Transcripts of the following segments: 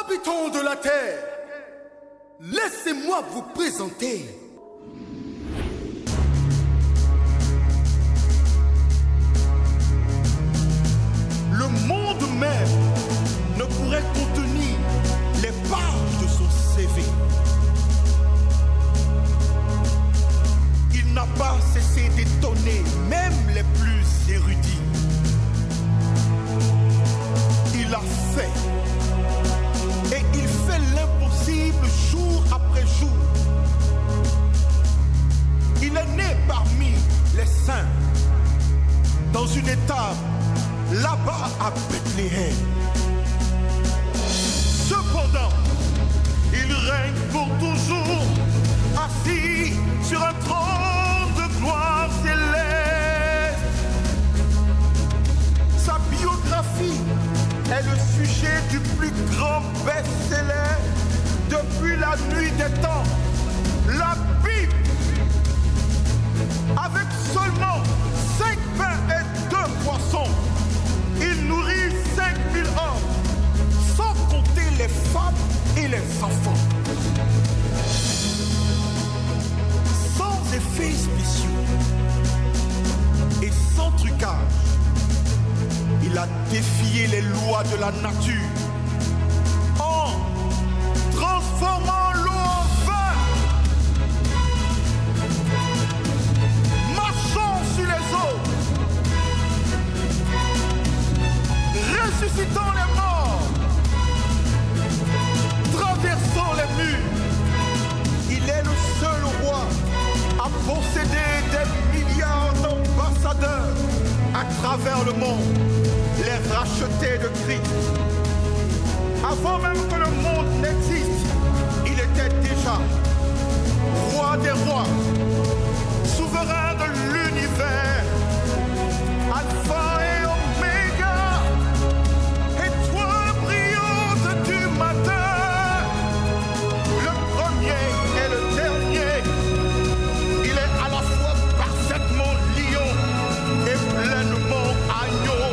Habitants de la terre, laissez-moi vous présenter le monde même ne pourrait contenir les pages de son CV. Il n'a pas cessé d'étonner même les plus érudits. Il a fait et il fait l'impossible jour après jour. Il est né parmi les saints dans une étable là-bas à Bethléem. Cependant, il règne pour toujours, assis sur un trône de gloire céleste. Sa biographie est le sujet du plus grand best-seller depuis la nuit des temps, la Bible. Avec seulement 5 pains et 2 poissons, il nourrit 5000 hommes, sans compter les femmes et les enfants. Sans effets spéciaux et sans trucage, il a défié les lois de la nature en transformant l'eau en vin, marchant sur les eaux, ressuscitant les morts, traversant les murs. Il est le seul roi à posséder des milliards d'ambassadeurs à travers le monde, les rachetés de Christ. Avant même que le monde n'existe, il était déjà roi des rois, souverain de l'univers, alpha et oméga, étoile brillante du matin, le premier et le dernier. Il est à la fois parfaitement lion et pleinement agneau,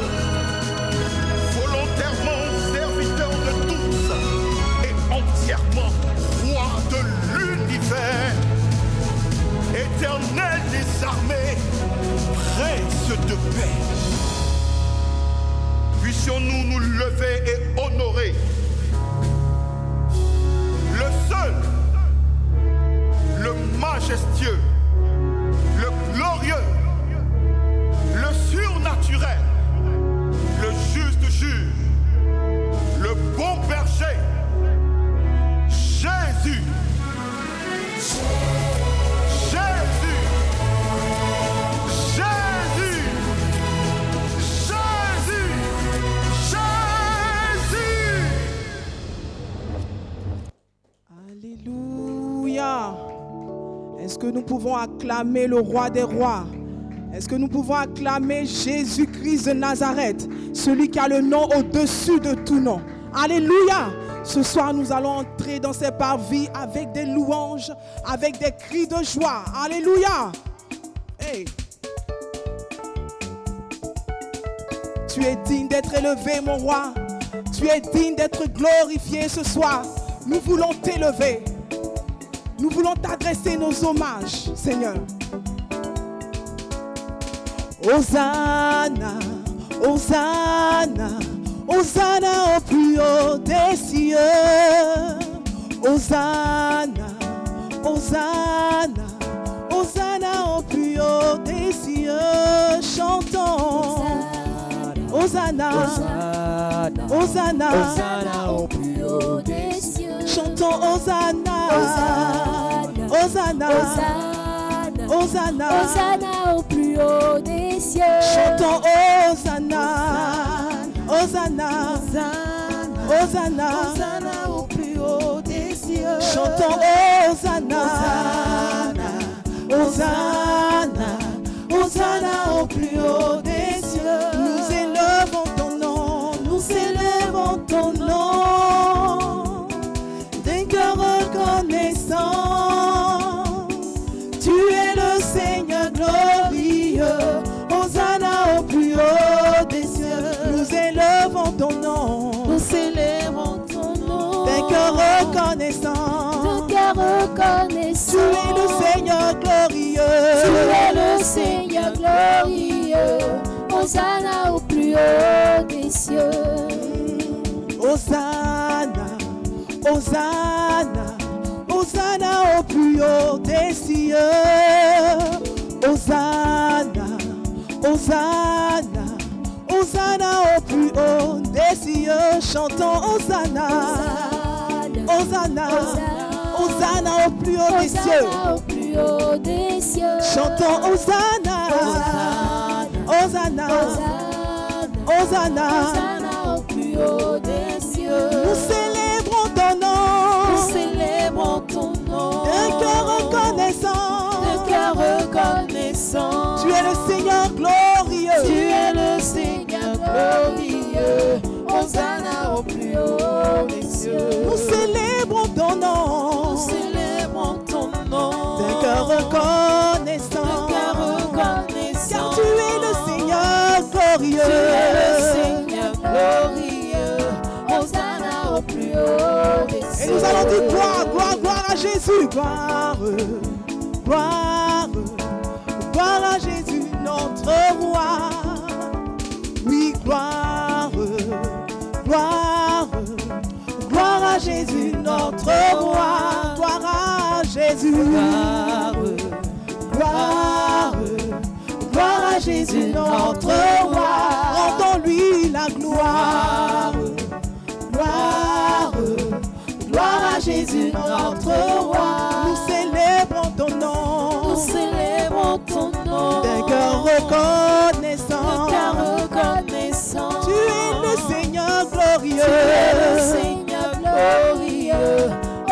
volontairement serviteur de tous et entièrement roi de l'univers, éternel des armées, prince de paix. Puissions-nous nous lever et honorer le seul, le majestueux, le glorieux, le surnaturel, le juste juge, le bon berger, Jésus. Jésus. Jésus. Jésus. Jésus. Alléluia. Est-ce que nous pouvons acclamer le roi des rois? Est-ce que nous pouvons acclamer Jésus-Christ de Nazareth, celui qui a le nom au-dessus de tout nom? Alléluia! Ce soir, nous allons entrer dans ces parvis avec des louanges, avec des cris de joie. Alléluia! Hey. Tu es digne d'être élevé, mon roi. Tu es digne d'être glorifié ce soir. Nous voulons t'élever. Nous voulons t'adresser nos hommages, Seigneur. Hosanna, Hosanna, Hosanna au plus haut des cieux. Hosanna, Hosanna, Hosanna au plus haut des cieux. Chantons. Hosanna, Hosanna, Hosanna, Hosanna au plus haut des cieux. Chantons Hosanna, Hosanna, Hosanna, Hosanna, Hosanna au plus haut des cieux. Chantons Hosanna, Hosanna, Hosanna, Hosanna au plus haut des cieux. Chantons Hosanna, Hosanna, Hosanna au plus haut des cieux. Nous élevons ton nom, nous élevons ton nom, d'un cœur reconnaissant. Tu es le Seigneur glorieux, Hosanna au plus haut des cieux. Nous élevons ton nom, nous élevons ton nom, reconnaissant. de cœur reconnaissant. Tu es le Seigneur glorieux. Tu es le Seigneur glorieux. Hosanna au plus haut des cieux. Hosanna, Hosanna, Hosanna au plus haut des cieux. Hosanna, Hosanna, Hosanna au plus haut des cieux. Chantons Hosanna, Hosanna, Hosanna au plus haut des cieux. Hosanna au plus haut des cieux. Chantons Hosanna, Hosanna, Hosanna, Hosanna au plus haut des cieux. nous célébrons ton nom, Nous célébrons ton nom. d'un cœur reconnaissant. De cœur reconnaissant. Tu es le Seigneur glorieux. Tu es le Seigneur glorieux. Hosanna au plus haut des cieux. Nous célébrons ton Nous nom, célébrons ton nom. d'un cœur reconnaissant. De cœur reconnaissant. Car tu es le Seigneur glorieux. Tu es le Seigneur glorieux. Hosanna au plus haut des cieux. Et nous allons dire gloire, gloire, gloire à Jésus. Gloire, gloire, gloire à Jésus, notre roi. Oui, gloire, gloire, gloire à Jésus, notre roi. Gloire à Jésus. Gloire, gloire à Jésus, notre roi. Rendons-lui la gloire. Gloire, gloire à Jésus, notre roi. Nous célébrons ton nom, Nous célébrons ton nom. d'un cœur reconnaissant. De cœur reconnaissant. Tu es le Seigneur glorieux. Tu es le Seigneur glorieux.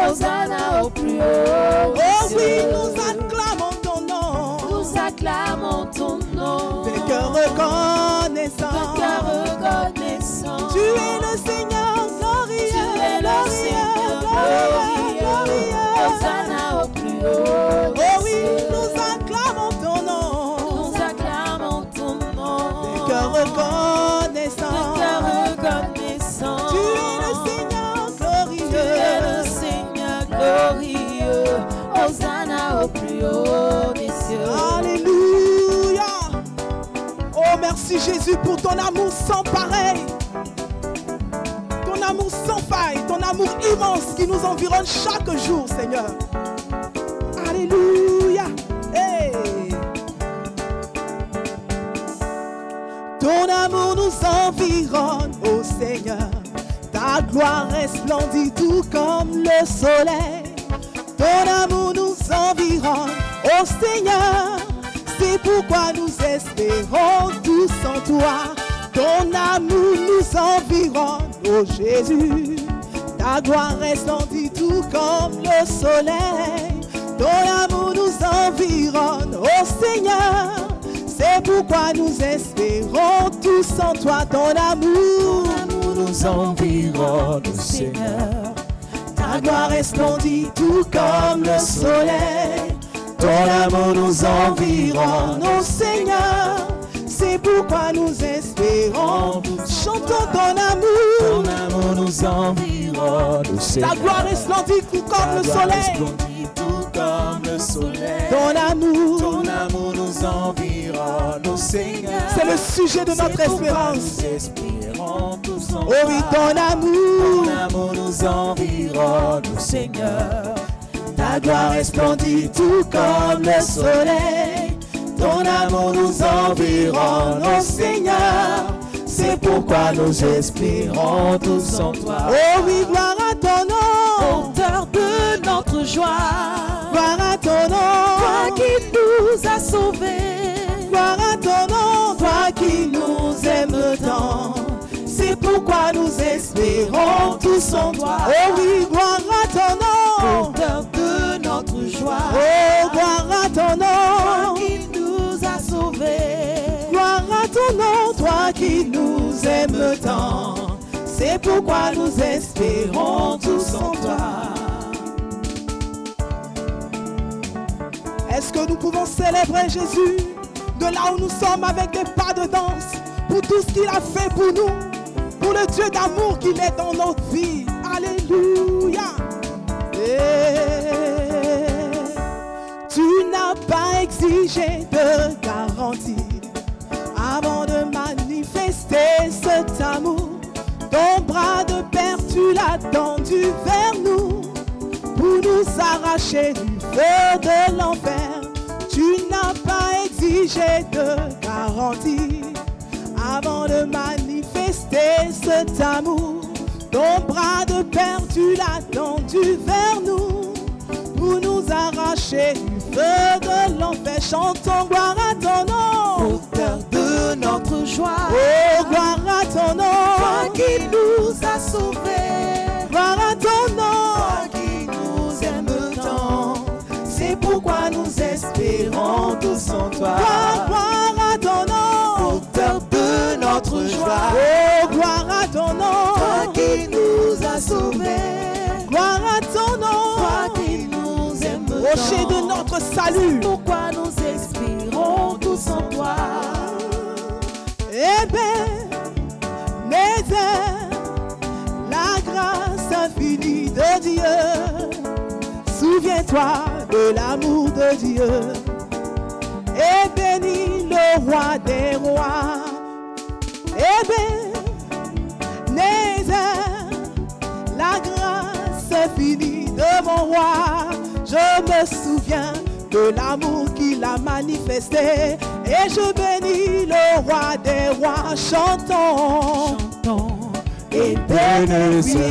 Hosanna au plus haut des Oh oui, cieux. nous acclamons ton nom, Nous acclamons ton nom. d'un cœur reconnaissant. De cœur reconnaissant. Tu es le Seigneur glorieux. Tu es le Seigneur glorieux. Hosanna au plus haut des Oh oui, cieux. nous acclamons ton nom, Nous acclamons ton nom. d'un cœur reconnaissant. De cœur reconnaissant. Tu es le Seigneur glorieux. Tu es le Seigneur glorieux. Hosanna au plus haut des cieux. Alléluia. Oh, merci Jésus pour ton amour sans pareil. Ton amour sans faille, ton amour immense qui nous environne chaque jour, Seigneur. Alléluia. Hey. Ton amour nous environne, ô Seigneur. Ta gloire resplendit tout comme le soleil. Ton amour nous environne, ô Seigneur. C'est pourquoi nous espérons tous en toi. Ton amour nous environne, ô Jésus. Ta gloire resplendit tout comme le soleil. Ton amour nous environne, ô Seigneur. C'est pourquoi nous espérons tous en toi. Ton amour Nous environne, ô Seigneur. ta gloire resplendit tout comme le soleil. Ton amour nous environne, ô Seigneur. C'est pourquoi nous espérons. Chantons ton amour. Ton amour nous environne, ô Seigneur. Ta gloire resplendit tout comme le soleil. Tout comme le soleil. Ton amour, Ton amour nous environne, ô Seigneur. c'est le sujet de notre C'est pourquoi espérance. nous espérons tous en Oh oui, ton amour, Ton amour nous environne, ô Seigneur. ta gloire resplendit tout comme le soleil. Ton amour nous environne, ô Seigneur. C'est pourquoi nous espérons tous en toi. Oh oui, gloire à ton nom, Auteur de notre joie, gloire à ton toi nom, qui nous as sauvés. gloire à ton nom, toi qui nous aimes tant. C'est pourquoi nous espérons tous en toi. Oh oui, gloire à ton nom, Auteur de notre joie, oh gloire à ton toi nom, qui nous as sauvés. gloire à ton nom, toi qui nous aimes tant. C'est pourquoi nous espérons tous en toi. Est-ce que nous pouvons célébrer Jésus de là où nous sommes avec des pas de danse pour tout ce qu'il a fait pour nous, pour le Dieu d'amour qu'il est dans notre vie. Alléluia. exiger de garantie avant de manifester cet amour. Ton bras de père, tu l'as tendu vers nous pour nous arracher du feu de l'enfer. Tu n'as pas exigé de garantie avant de manifester cet amour. Ton bras de père, tu l'as tendu vers nous pour nous arracher du feu de l'enfer. Chantons gloire à ton nom, Auteur de notre joie. oh gloire à ton nom, Toi qui nous as sauvés, gloire à ton nom. toi qui nous aimes tant, c'est pourquoi nous espérons tous en toi. Gloire à ton nom, Auteur de notre joie, oh gloire à ton nom, toi qui nous as sauvés, gloire à ton nom, toi qui nous aimes rocher tant, de notre salut. pourquoi nous espérons tous en toi. Ebenezer, la grâce infinie de Dieu. Souviens-toi de l'amour de Dieu et bénis le roi des rois. Ebenezer, la grâce infinie de mon roi. Je me souviens de l'amour qu'il a manifesté et je bénis le roi des rois. Chantons, Ebenezer,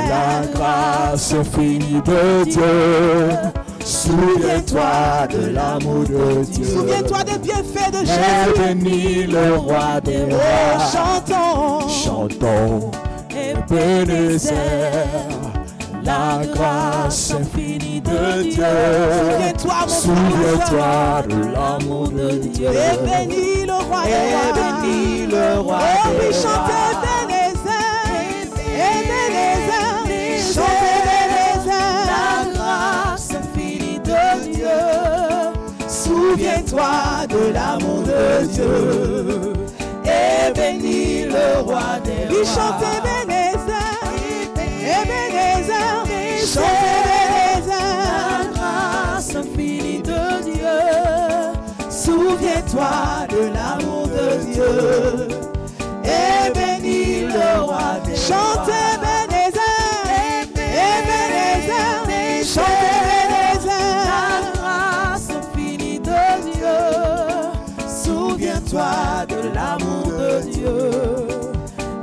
la grâce infinie de Dieu. Souviens-toi de l'amour de Dieu. Souviens-toi des bienfaits de Et Jésus. bénis le roi des Oh, rois. chantons, Chantons, Ebenezer, la grâce infinie de Dieu. souviens-toi mon frère. Souviens-toi de l'amour de Dieu. Et bénis le roi des Et rois. bénis le roi Oh des oui, chantez rois. Ebenezer, chantez Ebenezer. La grâce infinie de Dieu, Souviens-toi de l'amour de Dieu. et bénis le roi des rois. Il chante Ebenezer, Ebenezer, chante Ebenezer. La grâce infinie de Dieu, Souviens-toi de l'amour de Dieu. Et bénis le roi des rois. Chante Ebenezer, Ebenezer, chante Ebenezer. la grâce infinie de Dieu, Souviens-toi de l'amour de Dieu.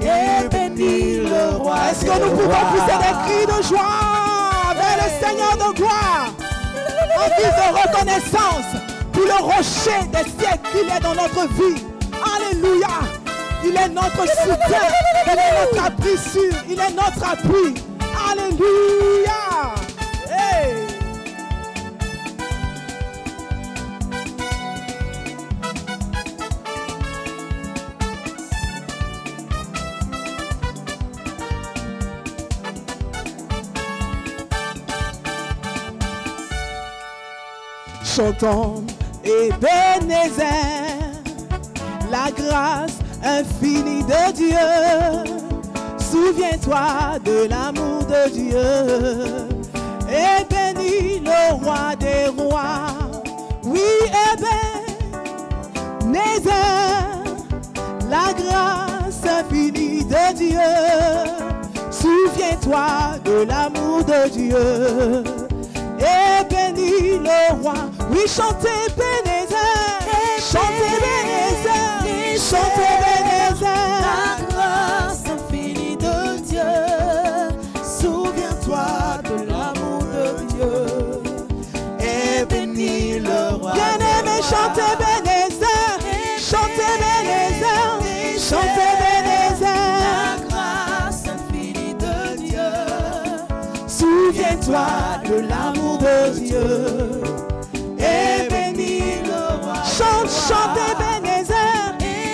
et bénis le roi. Est-ce que nous pouvons pousser des cris de joie vers le Seigneur de gloire en guise de reconnaissance pour le rocher des siècles qu'il est dans notre vie. Alléluia. Il est notre soutien, il est notre appui sûr, il est notre appui. Alléluia. Hey. Chantons Ebenezer, la grâce infinie de Dieu. Souviens-toi de l'amour de Dieu et bénis le roi des rois. Oui, Ebenezer, la grâce infinie de Dieu. Souviens-toi de l'amour de Dieu et bénis le roi. Oui, chantez Ebenezer, chantez Ebenezer, chantez Ebenezer. La grâce infinie de Dieu, souviens-toi de l'amour de Dieu, et bénis le roi. Bien-aimé, chantez Ebenezer, chantez Ebenezer, chantez Ebenezer. La grâce infinie de Dieu, Souviens-toi de l'amour de Dieu et bénis le roi. Chante, chante Ebenezer,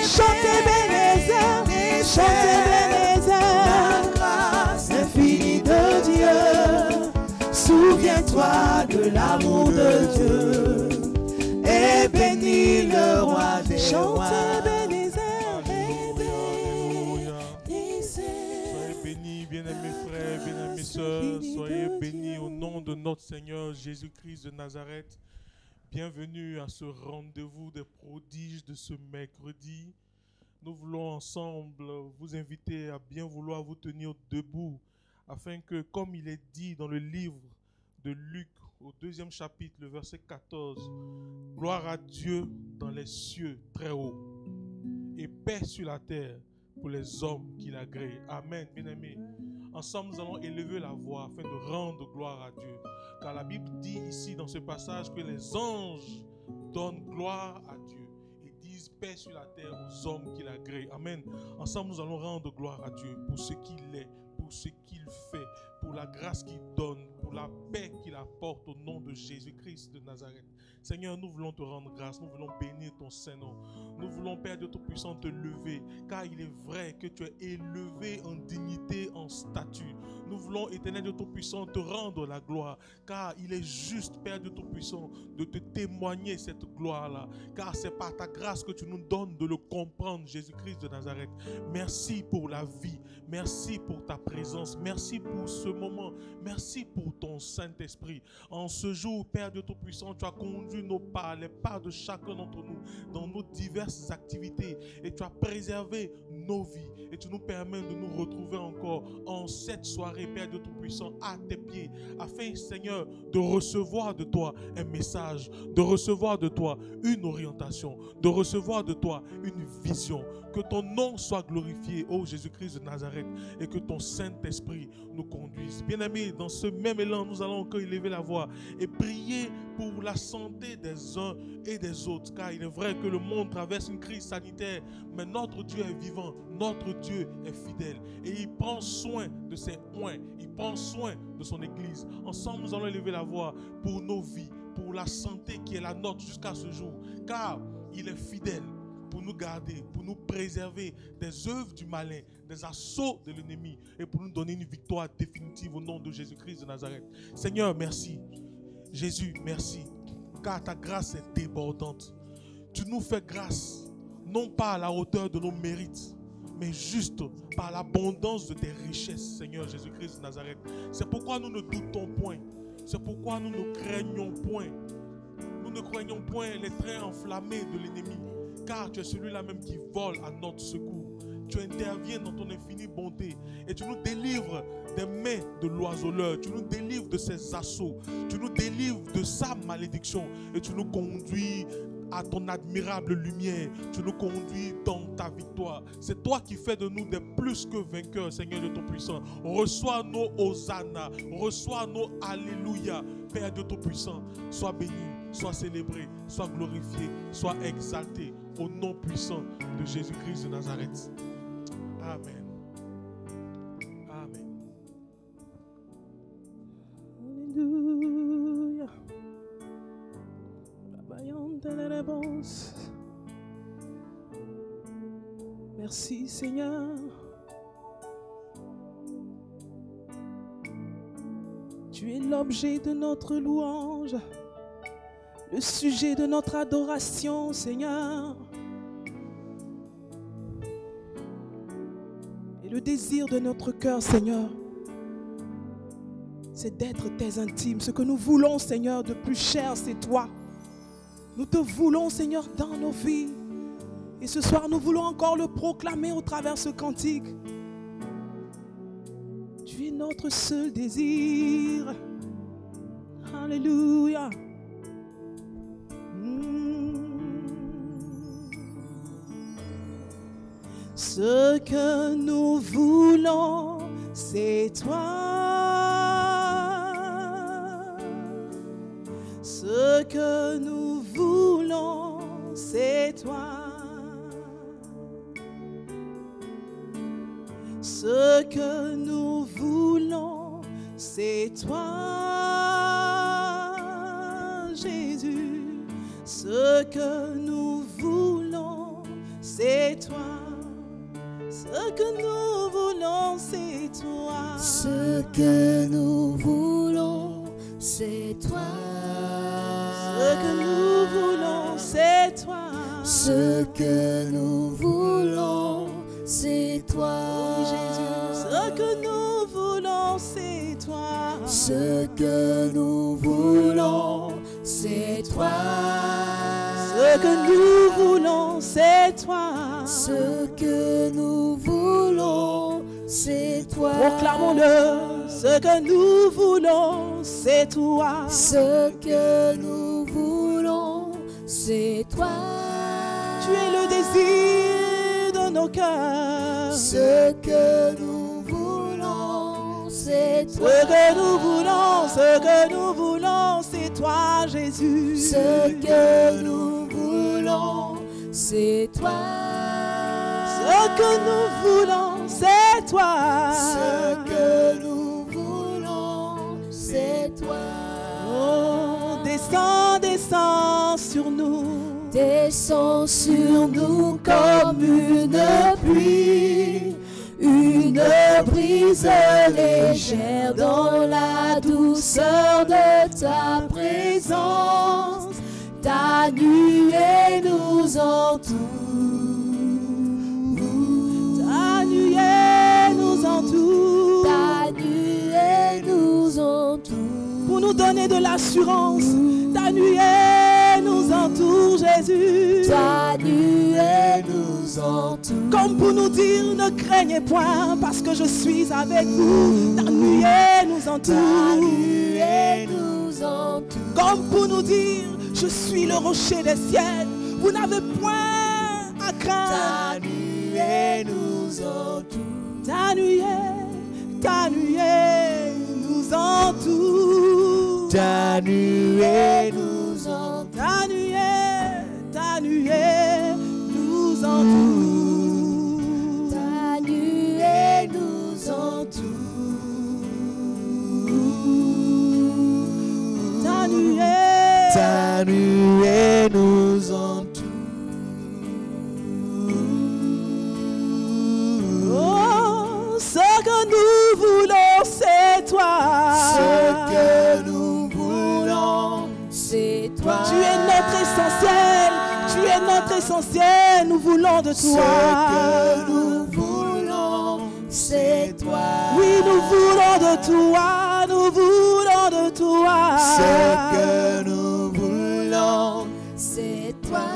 chante Ebenezer, chante Ebenezer. la grâce Infinie de Dieu, souviens-toi de l'amour de Dieu et bénis le roi des rois. Chante Ebenezer, Alléluia. Ebenezer. Soyez bénis, bien-aimés frères, bien-aimés sœurs. Soyez bénis au nom de notre Seigneur Jésus-Christ de Nazareth. Bienvenue à ce rendez-vous des prodiges de ce mercredi. Nous voulons ensemble vous inviter à bien vouloir vous tenir debout afin que, comme il est dit dans le livre de Luc au 2e chapitre, le verset 14, gloire à Dieu dans les cieux très haut et paix sur la terre pour les hommes qu'il agrée. Amen, bien-aimés. Ensemble, nous allons élever la voix afin de rendre gloire à Dieu. Car la Bible dit ici dans ce passage que les anges donnent gloire à Dieu et disent paix sur la terre aux hommes qu'il agrée. Amen. Ensemble, nous allons rendre gloire à Dieu pour ce qu'il est, pour ce qu'il fait, pour la grâce qu'il donne, pour la paix qu'il apporte au nom de Jésus-Christ de Nazareth. Seigneur, nous voulons te rendre grâce, nous voulons bénir ton Saint-Nom. Nous voulons, Père Dieu Tout-Puissant, te lever, car il est vrai que tu es élevé en dignité, en statut. Nous voulons, Éternel Dieu Tout-Puissant, te rendre la gloire, car il est juste, Père Dieu Tout-Puissant, de te témoigner cette gloire-là, car c'est par ta grâce que tu nous donnes de le comprendre, Jésus-Christ de Nazareth. Merci pour la vie, merci pour ta présence, merci pour ce moment, merci pour ton Saint-Esprit. En ce jour, Père Dieu Tout-Puissant, tu as conduit nos pas, les pas de chacun d'entre nous dans nos diverses activités et tu as préservé nos vies et tu nous permets de nous retrouver encore en cette soirée, Père Dieu Tout-Puissant, à tes pieds, afin, Seigneur, de recevoir de toi un message, de recevoir de toi une orientation, de recevoir de toi une vision. Que ton nom soit glorifié, ô Jésus-Christ de Nazareth, et que ton Saint-Esprit nous conduise. Bien-aimés, dans ce même élan, nous allons encore élever la voix et prier pour la santé des uns et des autres, car il est vrai que le monde traverse une crise sanitaire, mais notre Dieu est vivant, notre Dieu est fidèle, et il prend soin de ses oins, il prend soin de son Église. Ensemble, nous allons élever la voix pour nos vies, pour la santé qui est la nôtre jusqu'à ce jour, car il est fidèle pour nous garder, pour nous préserver des œuvres du malin, des assauts de l'ennemi, et pour nous donner une victoire définitive au nom de Jésus-Christ de Nazareth. Seigneur, merci. Jésus, merci, car ta grâce est débordante. Tu nous fais grâce, non pas à la hauteur de nos mérites, mais juste par l'abondance de tes richesses, Seigneur Jésus-Christ de Nazareth. C'est pourquoi nous ne doutons point, c'est pourquoi nous ne craignons point. Nous ne craignons point les trains enflammés de l'ennemi, car tu es celui-là même qui vole à notre secours. Tu interviens dans ton infinie bonté et tu nous délivres des mains de l'oiseleur. Tu nous délivres de ses assauts. Tu nous délivres de sa malédiction et tu nous conduis à ton admirable lumière. Tu nous conduis dans ta victoire. C'est toi qui fais de nous des plus que vainqueurs, Seigneur de ton puissant. Reçois nos hosanna, reçois nos alléluia. Père de ton puissant, sois béni, sois célébré, sois glorifié, sois exalté au nom puissant de Jésus-Christ de Nazareth. Amen. Amen. Alléluia. Merci Seigneur. Tu es l'objet de notre louange, le sujet de notre adoration, Seigneur. Et le désir de notre cœur, Seigneur, c'est d'être tes intimes. Ce que nous voulons, Seigneur, de plus cher, c'est toi. Nous te voulons, Seigneur, dans nos vies. Et ce soir, nous voulons encore le proclamer au travers ce cantique. Tu es notre seul désir. Alléluia. Ce que nous voulons, c'est toi. Ce que nous voulons, c'est toi. Ce que nous voulons, c'est toi, Jésus. Ce que nous voulons, c'est toi. Ce que nous voulons, c'est toi. Ce que nous voulons, c'est toi. Ce que nous voulons, c'est toi. Ce que nous voulons, c'est toi. Oui, Jésus. Ce que nous voulons, c'est toi. Ce que nous voulons, c'est toi. Ce que nous voulons, c'est toi. Ce que nous voulons, c'est toi. Proclamons-le. Ce que nous voulons, c'est toi. Ce que nous voulons, c'est toi. Tu es le désir de nos cœurs. Ce que nous voulons, c'est toi. Ce que nous voulons, ce que nous voulons, c'est toi, Jésus. Ce que nous voulons, c'est toi. Ce que nous voulons, c'est toi. Ce que nous voulons, c'est toi. Oh, descends, descends sur nous. Descends sur nous comme une pluie, une brise légère dans la douceur de ta présence. Ta nuée nous entoure. Ta nuée nous entoure. Ta nuée nous entoure. Pour nous donner de l'assurance. Ta nuée nous entoure, Jésus. Ta nuée nous entoure. Comme pour nous dire, ne craignez point, parce que je suis avec vous. Ta nuée nous entoure. Ta nuée nous entoure. Comme pour nous dire, je suis le rocher des ciels. Vous n'avez point à craindre. Ta nuée nous entoure. Ta nuée nous entoure. Ta nuée nous entoure. Ta nuée nous entoure. Ta nuée nous entoure. Ta nuée nous entoure. Oh, ce que nous voulons, c'est toi. Ce que nous voulons, c'est toi. Tu es notre essentiel. Tu es notre essentiel. Nous voulons de toi. Ce que nous voulons, c'est toi. Oui, nous voulons de toi. Nous voulons de toi. Ce que nous voulons, c'est toi.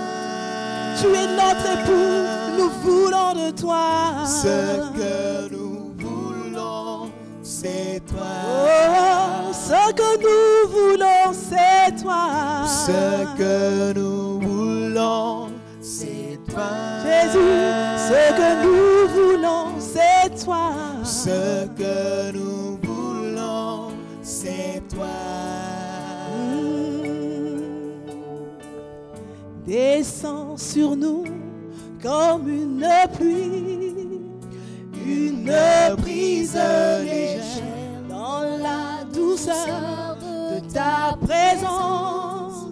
Tu es notre époux. Nous voulons de toi. Ce que nous voulons, c'est toi. Oh, ce que nous voulons, c'est toi. Ce que nous voulons, c'est toi. Jésus, ce que nous voulons, c'est toi. Ce que nous voulons, c'est toi. Descends sur nous comme une pluie, une brise légère dans la douceur de ta présence.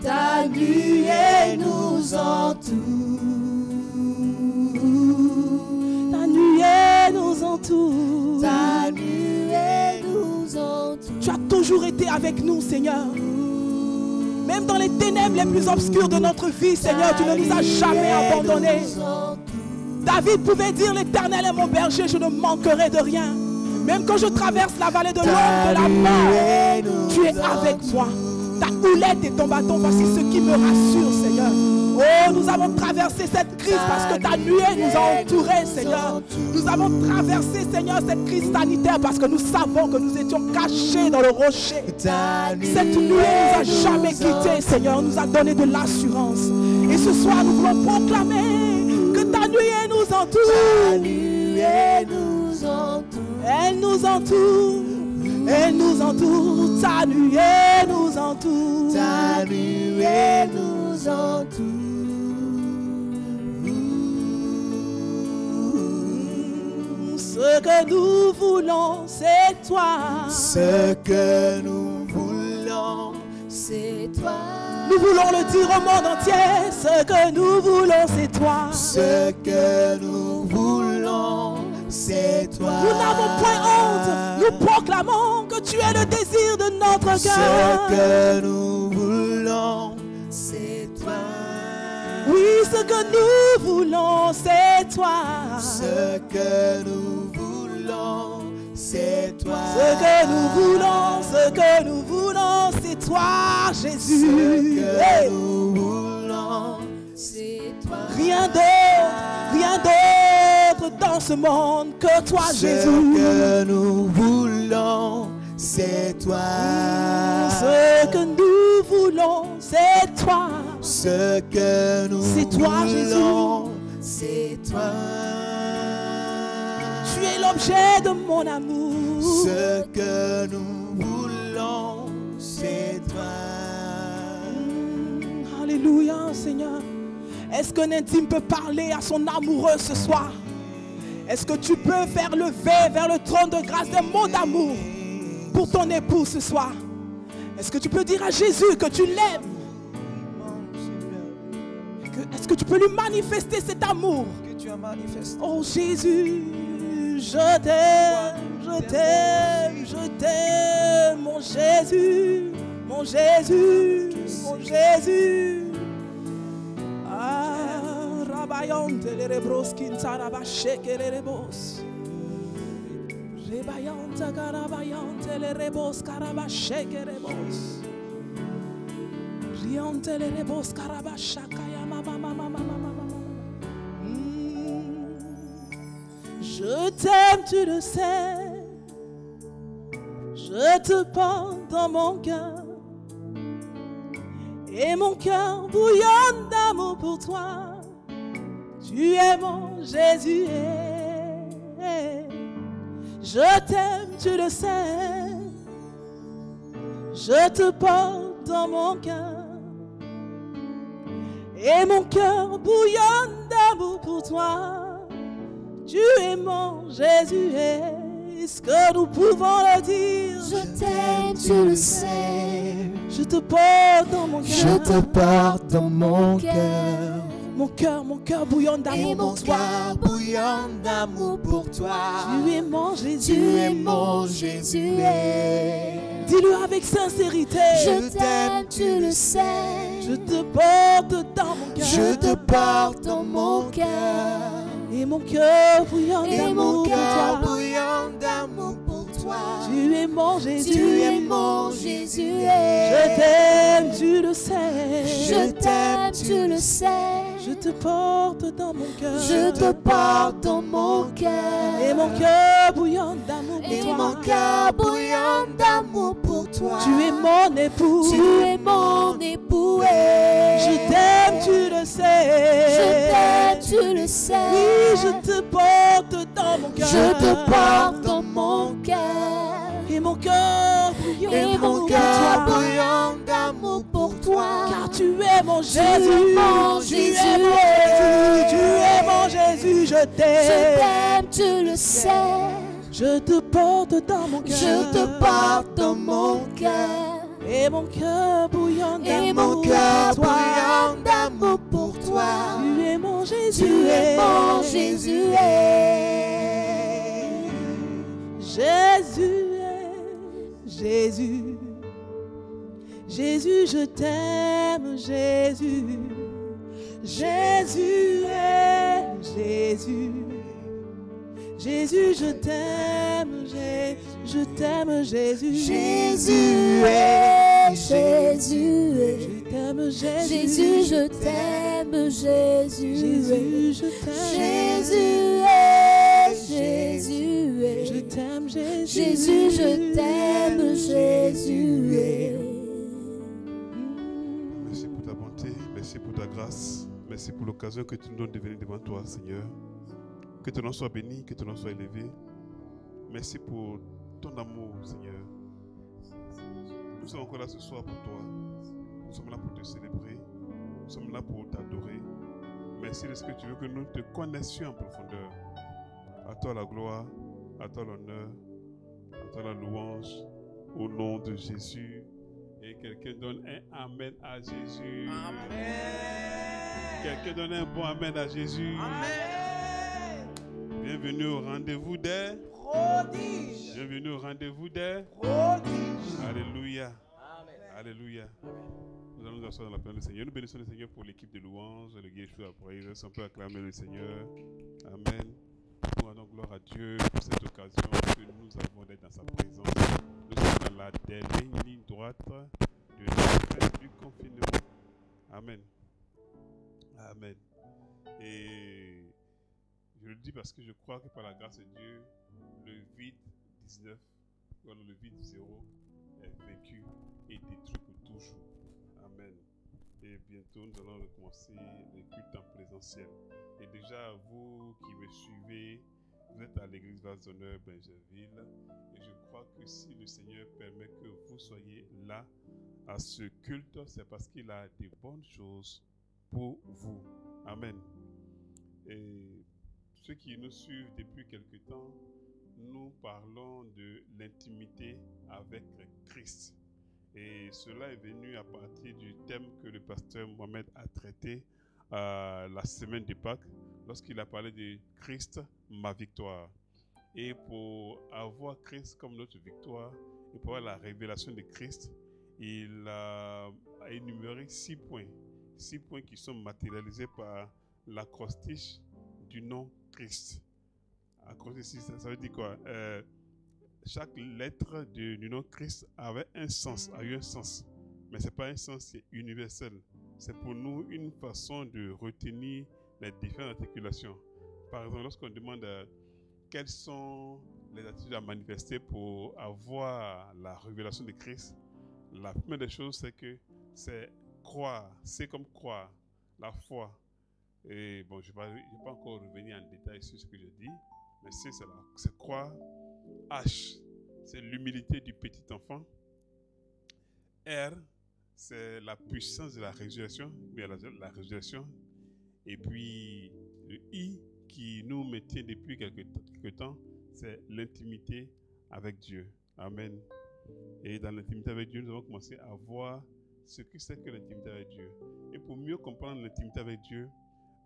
Ta nuée nous entoure. Ta nuée nous entoure. Ta nuée nous entoure. Tu as toujours été avec nous, Seigneur. Même dans les ténèbres les plus obscures de notre vie, Seigneur, tu ne nous as jamais abandonnés. David pouvait dire, l'Éternel est mon berger, je ne manquerai de rien. Même quand je traverse la vallée de l'ombre de la mort, tu es avec moi. Ta houlette et ton bâton, voici ce qui me rassure, Seigneur. Oh, nous avons traversé cette crise parce que ta nuée nous a entourés, Seigneur. Nous avons traversé, Seigneur, cette crise sanitaire parce que nous savons que nous étions cachés dans le rocher. Cette nuée nous a jamais quittés, Seigneur, nous a donné de l'assurance. Et ce soir, nous voulons proclamer que ta nuée nous entoure. Ta nuée nous entoure. Elle nous entoure. Elle nous entoure. Ta nuée nous entoure. Ta nuée nous entoure. Ce que nous voulons, c'est toi. Ce que nous voulons, c'est toi. Nous voulons le dire au monde entier. Ce que nous voulons, c'est toi. Ce que nous voulons, c'est toi. Nous n'avons point honte. Nous proclamons que tu es le désir de notre cœur. Ce que nous voulons, c'est toi. Oui, ce que nous voulons, c'est toi. Ce que nous voulons, c'est toi. Ce que nous voulons, ce que nous voulons, c'est toi, Jésus. Ce que Hey. nous voulons, c'est toi. Rien d'autre dans ce monde que toi, Ce Jésus. que nous voulons, c'est toi. Ce que nous voulons, c'est toi. Ce que nous C'est toi, voulons, c'est toi. Tu es l'objet de mon amour. Ce que nous voulons, c'est toi. Alléluia, Seigneur. Est-ce qu'un intime peut parler à son amoureux ce soir? Est-ce que tu peux faire lever vers le trône de grâce des mots d'amour pour ton époux ce soir? Est-ce que tu peux dire à Jésus que tu l'aimes? Est-ce que tu peux lui manifester cet amour? Que tu as manifesté. Oh Jésus, je t'aime, je t'aime, je t'aime, mon Jésus, mon Jésus, mon Jésus. Ah, rabayante les rebros kintaraba sheke les rebos. Rebayante karabayante les rebos karaba sheke rebos. Riante les rebos karaba shakaya mama mama mama mama. Je t'aime, tu le sais. Je te porte dans mon cœur. Et mon cœur bouillonne d'amour pour toi. Tu es mon Jésus. Je t'aime, tu le sais. Je te porte dans mon cœur. Et mon cœur bouillonne d'amour pour toi. Tu es mon Jésus. Est-ce que nous pouvons le dire? Je t'aime, tu le sais. Je te porte dans mon cœur. Je te porte dans mon cœur. Mon cœur bouillonne d'amour Et mon pour toi. cœur Bouillonne d'amour pour toi. Tu es mon Jésus. Tu es mon Jésus. Dis-le avec sincérité. Je t'aime, tu le sais. Je te porte dans mon cœur. Je te porte dans mon cœur. Et mon cœur bouillonne Et d'amour mon pour cœur toi. bouillonne d'amour pour toi. Tu es mon Jésus. Tu es mon Jésus. Je t'aime, tu le sais. Je t'aime, tu le sais. Je te porte dans mon cœur. Je te porte dans mon cœur. Et mon cœur bouillonne d'amour pour Et toi. mon cœur bouillonne d'amour pour toi. Tu es mon époux. Tu es mon époux. Je t'aime, tu le sais. Je t'aime, tu le sais. Oui, je te porte dans mon cœur. Je te porte dans mon cœur. Et mon cœur bouillonne Et d'amour mon pour cœur toi. bouillonne d'amour pour toi. Car tu es mon Jésus. es mon Tu Jésus. es mon Jésus. Tu es mon Jésus. Je Je t'aime. t'aime, tu le sais. Je te porte dans mon cœur. Je te porte dans mon cœur. Et mon cœur bouillonne Et d'amour mon cœur pour toi. bouillonne d'amour pour toi. Tu es mon Jésus. Tu es mon Jésus. Jésus, Jésus, Jésus, je t'aime, Jésus, Jésus, Jésus, Jésus, je t'aime, je t'aime, Jésus, Jésus Jésus. je t'aime, Jésus, Jésus, je t'aime, Jésus. Jésus, je t'aime, Jésus. je t'aime, Jésus, Jésus, je t'aime, Jésus. Merci pour ta bonté, merci pour ta grâce, merci pour l'occasion que tu nous donnes de venir devant toi, Seigneur. Que ton nom soit béni, que ton nom soit élevé. Merci pour ton amour, Seigneur. Nous sommes encore là ce soir pour toi. Nous sommes là pour te célébrer. Nous sommes là pour t'adorer. Merci de ce que tu veux que nous te connaissions en profondeur. À toi la gloire, à toi l'honneur, à toi la louange, au nom de Jésus. Et quelqu'un donne un Amen à Jésus. Amen. Quelqu'un donne un bon Amen à Jésus. Amen. Bienvenue au rendez-vous des prodiges. Bienvenue au rendez-vous des Prodiges. Alléluia. Amen. Alléluia. Nous allons nous asseoir dans la présence du Seigneur. Nous bénissons le Seigneur pour l'équipe de louanges, le Guéchou à praise. On peut acclamer le Seigneur. Amen. Nous rendons gloire à Dieu pour cette occasion que nous avons d'être dans sa présence. Nous sommes dans la dernière ligne droite de infiniment. Amen. Amen. Et je le dis parce que je crois que par la grâce de Dieu, le vide 19, le vide 0 est vaincu et détruit pour toujours. Amen. Et bientôt, nous allons recommencer les cultes en présentiel. Et déjà, vous qui me suivez, vous êtes à l'église Vase d'Honneur Benjerville. Et je crois que si le Seigneur permet que vous soyez là à ce culte, c'est parce qu'il a des bonnes choses pour vous. Amen. Et ceux qui nous suivent depuis quelque temps, nous parlons de l'intimité avec Christ. Et cela est venu à partir du thème que le pasteur Mohamed a traité la semaine de Pâques, lorsqu'il a parlé de Christ, ma victoire. Et pour avoir Christ comme notre victoire, et pour avoir la révélation de Christ, il a énuméré 6 points. 6 points qui sont matérialisés par l'acrostiche du nom Christ. Acrostiche, ça veut dire quoi? Chaque lettre du nom Christ avait un sens, a eu un sens. Mais ce n'est pas un sens qui est universel. C'est pour nous une façon de retenir les différentes articulations. Par exemple, lorsqu'on demande quelles sont les attitudes à manifester pour avoir la révélation de Christ, la première des choses, c'est que c'est croire. C'est comme croire, la foi. Et bon, je ne vais pas encore revenir en détail sur ce que je dis, mais c'est croire. H, c'est l'humilité du petit enfant. R, c'est la puissance de la résurrection, la résurrection. Et puis le I, qui nous maintient depuis quelque temps, c'est l'intimité avec Dieu. Amen. Et dans l'intimité avec Dieu, nous allons commencer à voir ce que c'est que l'intimité avec Dieu. Et pour mieux comprendre l'intimité avec Dieu,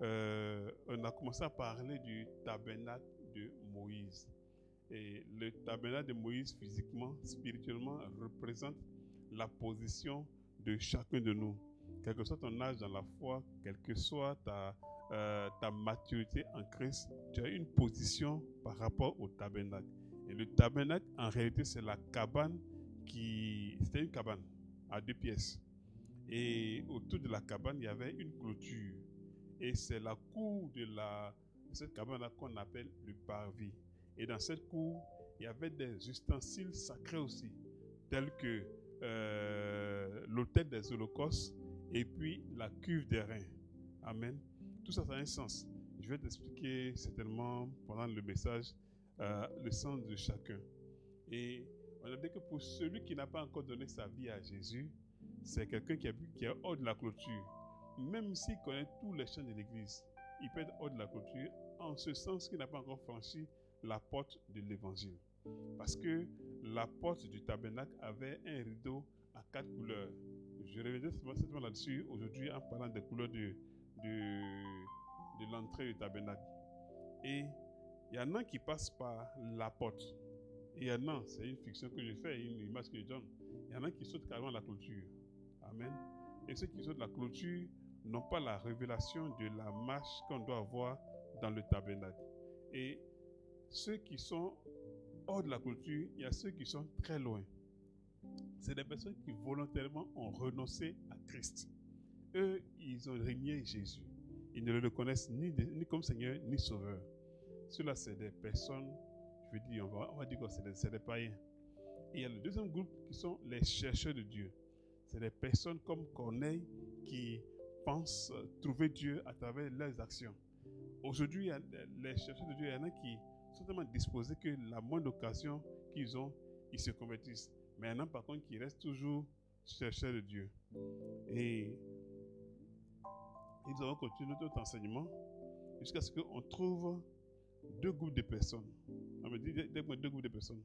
on a commencé à parler du tabernacle de Moïse. Et le tabernacle de Moïse, physiquement, spirituellement, représente la position de chacun de nous. Quel que soit ton âge dans la foi, quelle que soit ta maturité en Christ, tu as une position par rapport au tabernacle. Et le tabernacle, en réalité, c'est la cabane c'était une cabane à 2 pièces. Et autour de la cabane, il y avait une clôture. Et c'est la cour de cette cabane-là qu'on appelle le parvis. Et dans cette cour, il y avait des ustensiles sacrés aussi, tels que l'autel des holocaustes et puis la cuve des reins. Amen. Tout ça, ça a un sens. Je vais t'expliquer certainement pendant le message le sens de chacun. Et on a dit que pour celui qui n'a pas encore donné sa vie à Jésus, c'est quelqu'un qui est hors de la clôture. Même s'il connaît tous les chants de l'église, il peut être hors de la clôture en ce sens qu'il n'a pas encore franchi la porte de l'évangile. Parce que la porte du tabernacle avait un rideau à 4 couleurs. Je reviendrai certainement là-dessus aujourd'hui en parlant des couleurs de l'entrée du tabernacle. Et il y en a qui passent par la porte. Et il y en a, c'est une fiction que je fais, une image que je donne. Il y en a qui sautent carrément la clôture. Amen. Et ceux qui sautent la clôture n'ont pas la révélation de la marche qu'on doit avoir dans le tabernacle. Et ceux qui sont hors de la clôture, il y a ceux qui sont très loin. C'est des personnes qui volontairement ont renoncé à Christ. Eux, ils ont renié Jésus. Ils ne le reconnaissent ni comme Seigneur, ni Sauveur. Ceux-là, c'est des personnes, je veux dire, on va dire que c'est des païens. Et il y a le deuxième groupe qui sont les chercheurs de Dieu. C'est des personnes comme Corneille qui pensent trouver Dieu à travers leurs actions. Aujourd'hui, les chercheurs de Dieu, il y en a qui sont tellement disposés que la moindre occasion qu'ils ont, ils se convertissent. Mais il y en a par contre qui restent toujours chercheurs de Dieu. Et nous allons continuer notre enseignement jusqu'à ce qu'on trouve 2 groupes de personnes. On me dit, donne-moi 2 groupes de personnes.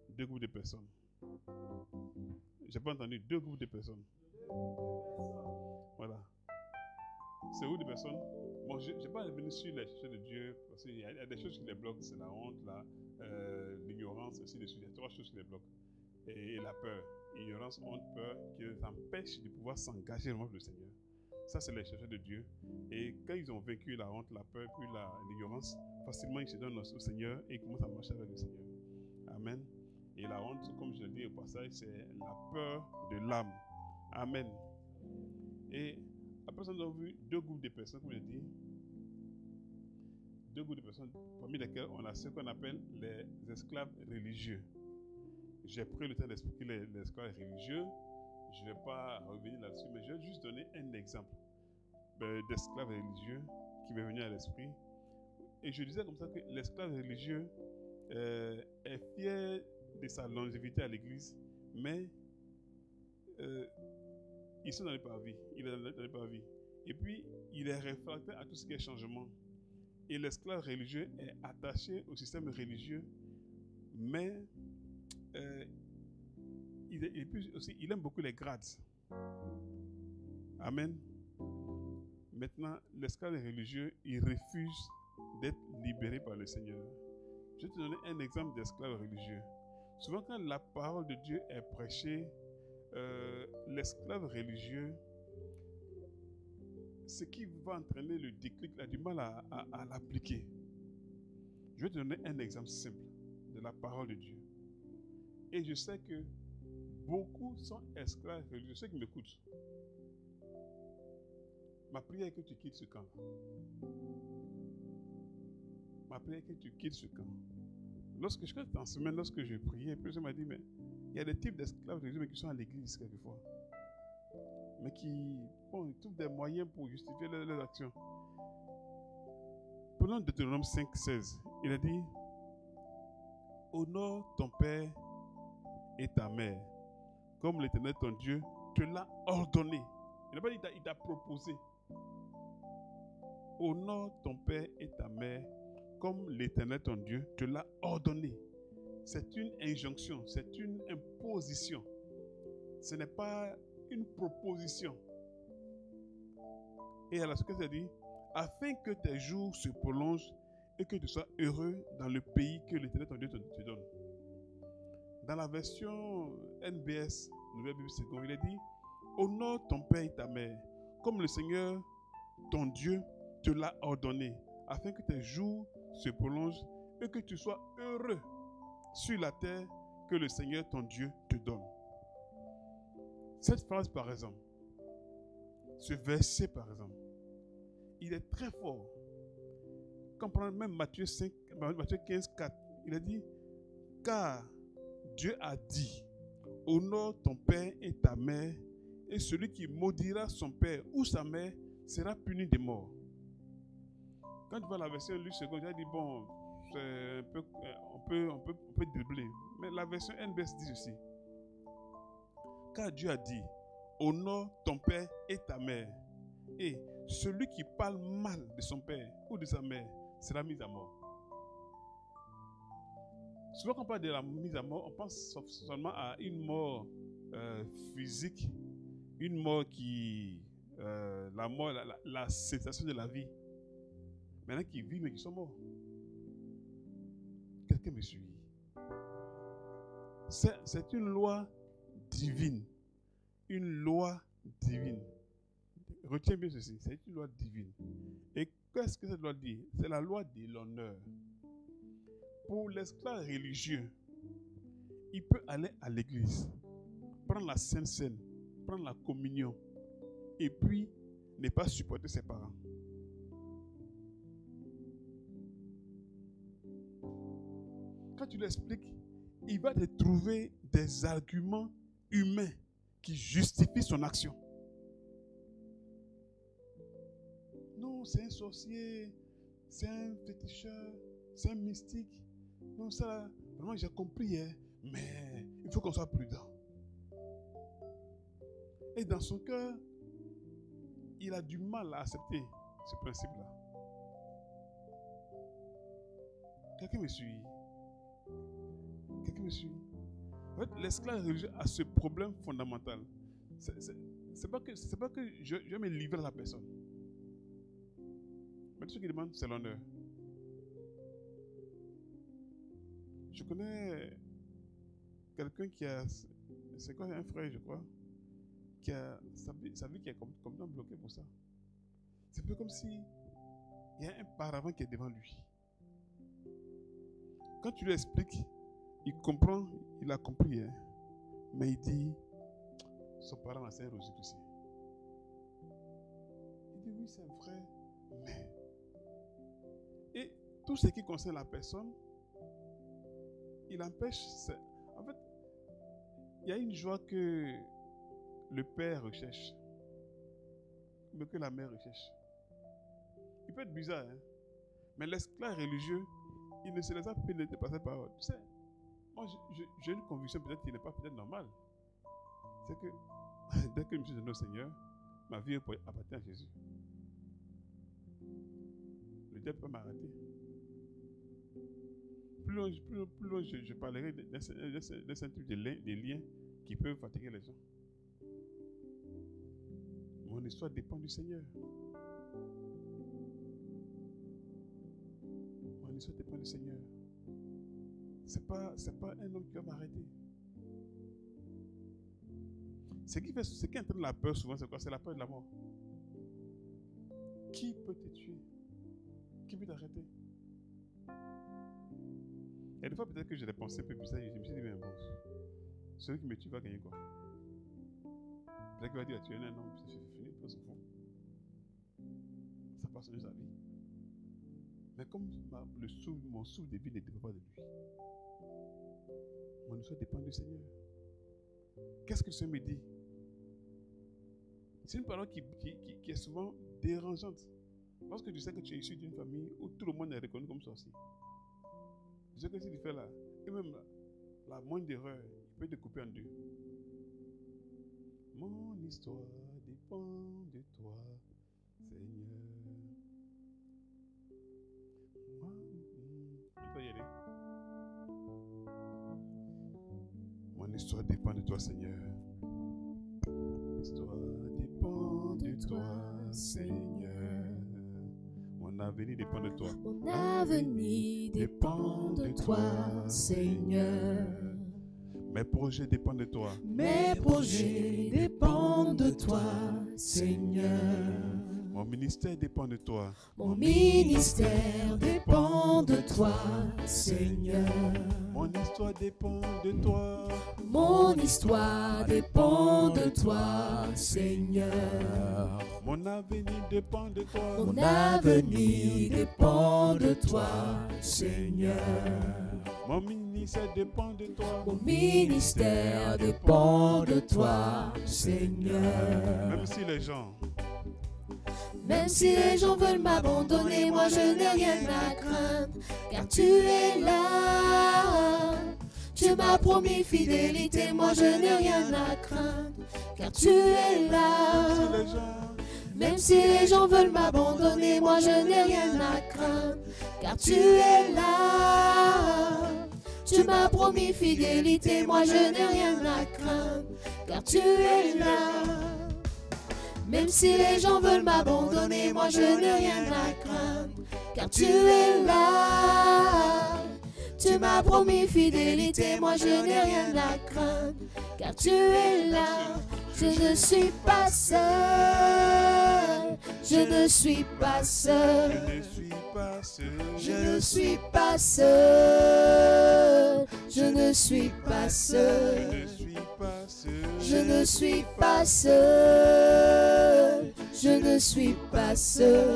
2 groupes de personnes. J'ai pas entendu 2 groupes de personnes. Voilà. C'est où des personnes? Bon, je ne vais pas revenir sur les chercheurs de Dieu, parce qu'il y a des choses qui les bloquent, c'est la honte, l'ignorance, ainsi de suite. Il y a 3 choses qui les bloquent. Et la peur. Ignorance, honte, peur, qui les empêchent de pouvoir s'engager dans le Seigneur. Ça, c'est les chercheurs de Dieu. Et quand ils ont vaincu la honte, la peur, puis l'ignorance, facilement ils se donnent au Seigneur et ils commencent à marcher avec le Seigneur. Amen. Et la honte, comme je le dis au passage, c'est la peur de l'âme. Amen. Et après ça, nous avons vu deux groupes de personnes, comme je dis. Deux groupes de personnes, parmi lesquels on a ce qu'on appelle les esclaves religieux. J'ai pris le temps d'expliquer les esclaves religieux. Je ne vais pas revenir là-dessus, mais je vais juste donner un exemple d'esclave religieux qui m'est venu à l'esprit. Et je disais comme ça que l'esclave religieux est fier de sa longévité à l'église, mais ils sont dans les parvis. Il est dans les parvis. Et puis, il est réfractaire à tout ce qui est changement. Et l'esclave religieux est attaché au système religieux, mais il aime beaucoup les grades. Amen. Maintenant, l'esclave religieux, il refuse d'être libéré par le Seigneur. Je vais te donner un exemple d'esclave religieux. Souvent, quand la parole de Dieu est prêchée, l'esclave religieux, ce qui va entraîner le déclic, il a du mal à l'appliquer. Je vais te donner un exemple simple de la parole de Dieu. Et je sais que beaucoup sont esclaves religieux. Ceux qui m'écoutent, ma prière est que tu quittes ce camp. Ma prière est que tu quittes ce camp. Lorsque je suis en semaine, lorsque je priais, puis je m'a dit, mais il y a des types d'esclaves religieux qui sont à l'église quelquefois, mais qui trouvent des moyens pour justifier leurs actions. Prenons Deutéronome 5,16. Il a dit, honore ton père et ta mère, comme l'Éternel ton Dieu te l'a ordonné. Il n'a pas dit il t'a proposé. Honore ton père et ta mère, comme l'Éternel ton Dieu te l'a ordonné. C'est une injonction, c'est une imposition. Ce n'est pas une proposition. Et à la suite, ça dit, afin que tes jours se prolongent et que tu sois heureux dans le pays que l'Éternel ton Dieu te donne. Dans la version NBS, Nouvelle Bible Seconde, il est dit, honore ton père et ta mère, comme le Seigneur ton Dieu te l'a ordonné, afin que tes jours se prolongent et que tu sois heureux sur la terre que le Seigneur ton Dieu te donne. Cette phrase, par exemple, ce verset, par exemple, il est très fort. Quand on prend même Matthieu 15, 4, il a dit, car Dieu a dit, honore ton père et ta mère, et celui qui maudira son père ou sa mère sera puni de mort. Quand tu vois la version Luc II, il a dit, bon, on peut dribbler. Mais la version NBS dit ceci. Car Dieu a dit, honore ton père et ta mère, et celui qui parle mal de son père ou de sa mère sera mis à mort. Souvent quand on parle de la mise à mort, on pense seulement à une mort physique, une mort qui, la mort, la cessation de la vie. Maintenant qui vivent mais qui sont morts. Quelqu'un me suit. C'est une loi divine. Une loi divine. Retiens bien ceci, c'est une loi divine. Et qu'est-ce que cette loi dit? C'est la loi de l'honneur. Pour l'esclave religieux, il peut aller à l'église, prendre la Sainte Seine, prendre la communion, et puis ne pas supporter ses parents. Quand tu l'expliques, il va te trouver des arguments humains qui justifient son action. Non, c'est un sorcier, c'est un féticheur, c'est un mystique. Non, ça, vraiment, j'ai compris, hein, mais il faut qu'on soit prudent. Et dans son cœur, il a du mal à accepter ce principe-là. Quelqu'un me suit? Quelqu'un me suit? En fait, l'esclave religieux a ce problème fondamental. C'est pas que je vais me livrer à la personne. Mais tout ce qu'il demande, c'est l'honneur. Je connais quelqu'un qui a, c'est quoi, un frère, je crois, qui a sa vie qui est complètement bloquée pour ça. C'est un peu comme si il y a un paravent qui est devant lui. Quand tu lui expliques, il comprend, il a compris, hein, mais il dit, son parent a un Rosicrucien. Il dit oui, c'est vrai, mais. Et tout ce qui concerne la personne, il empêche. En fait, il y a une joie que le père recherche, mais que la mère recherche. Il peut être bizarre, hein? Mais l'esclave religieux, il ne se laisse pas pénétrer par cette parole. Tu sais, moi j'ai une conviction peut-être qui n'est pas peut-être normale. C'est que dès que je me suis donné au Seigneur, ma vie appartient à Jésus. Le diable peut m'arrêter. Plus loin, je parlerai des liens qui peuvent fatiguer les gens. Mon histoire dépend du Seigneur. Mon histoire dépend du Seigneur. C'est pas un homme qui va m'arrêter. Ce qui entraîne la peur souvent, c'est quoi? C'est la peur de la mort. Qui peut te tuer? Qui peut t'arrêter? Et des fois, peut-être que j'ai des pensées un peu bizarres. Je me suis dit, mais bon, celui qui me tue va gagner quoi? Peut-être qu'il va dire, tu es un homme, c'est fini, il se fout. Ça passe dans sa vie. Mais comme mon souffle de vie ne dépend pas de lui, mon histoire dépend du Seigneur. Qu'est-ce que le Seigneur me dit? C'est une parole qui est souvent dérangeante. Lorsque tu sais que tu es issu d'une famille où tout le monde est reconnu comme sorcier, tu sais que si tu fais là, et même la moindre erreur, il peut te couper en deux. Mon histoire dépend de toi, Seigneur. On peut y aller. Mon histoire dépend de toi, Seigneur. Mon histoire dépend de toi, Seigneur. Mon avenir dépend de toi. Mon avenir dépend de toi, Seigneur. Mes projets dépendent de toi. Mes projets dépendent de toi, Seigneur. Mon ministère dépend de toi. Mon ministère dépend de toi, Seigneur. Mon histoire dépend de toi. Mon histoire dépend de toi, Seigneur. Mon avenir dépend de toi. Mon avenir dépend de toi, Seigneur. Mon ministère dépend de toi. Mon ministère dépend de toi, Seigneur. Même si les gens veulent m'abandonner, moi je n'ai rien à craindre, car tu es là. Tu m'as promis fidélité, moi je n'ai rien à craindre, car tu es là. Même si les gens veulent m'abandonner, moi je n'ai rien à craindre, car tu es là. Tu m'as promis fidélité, moi je n'ai rien à craindre, car tu es là. Même si les gens veulent m'abandonner, moi je n'ai rien à craindre, car tu es là. Tu m'as promis fidélité, moi je n'ai rien à craindre, car tu es là. Je ne suis pas seul, je ne suis pas seul, je ne suis pas seul. je ne suis pas seul, je ne suis pas seul, je ne suis pas seul,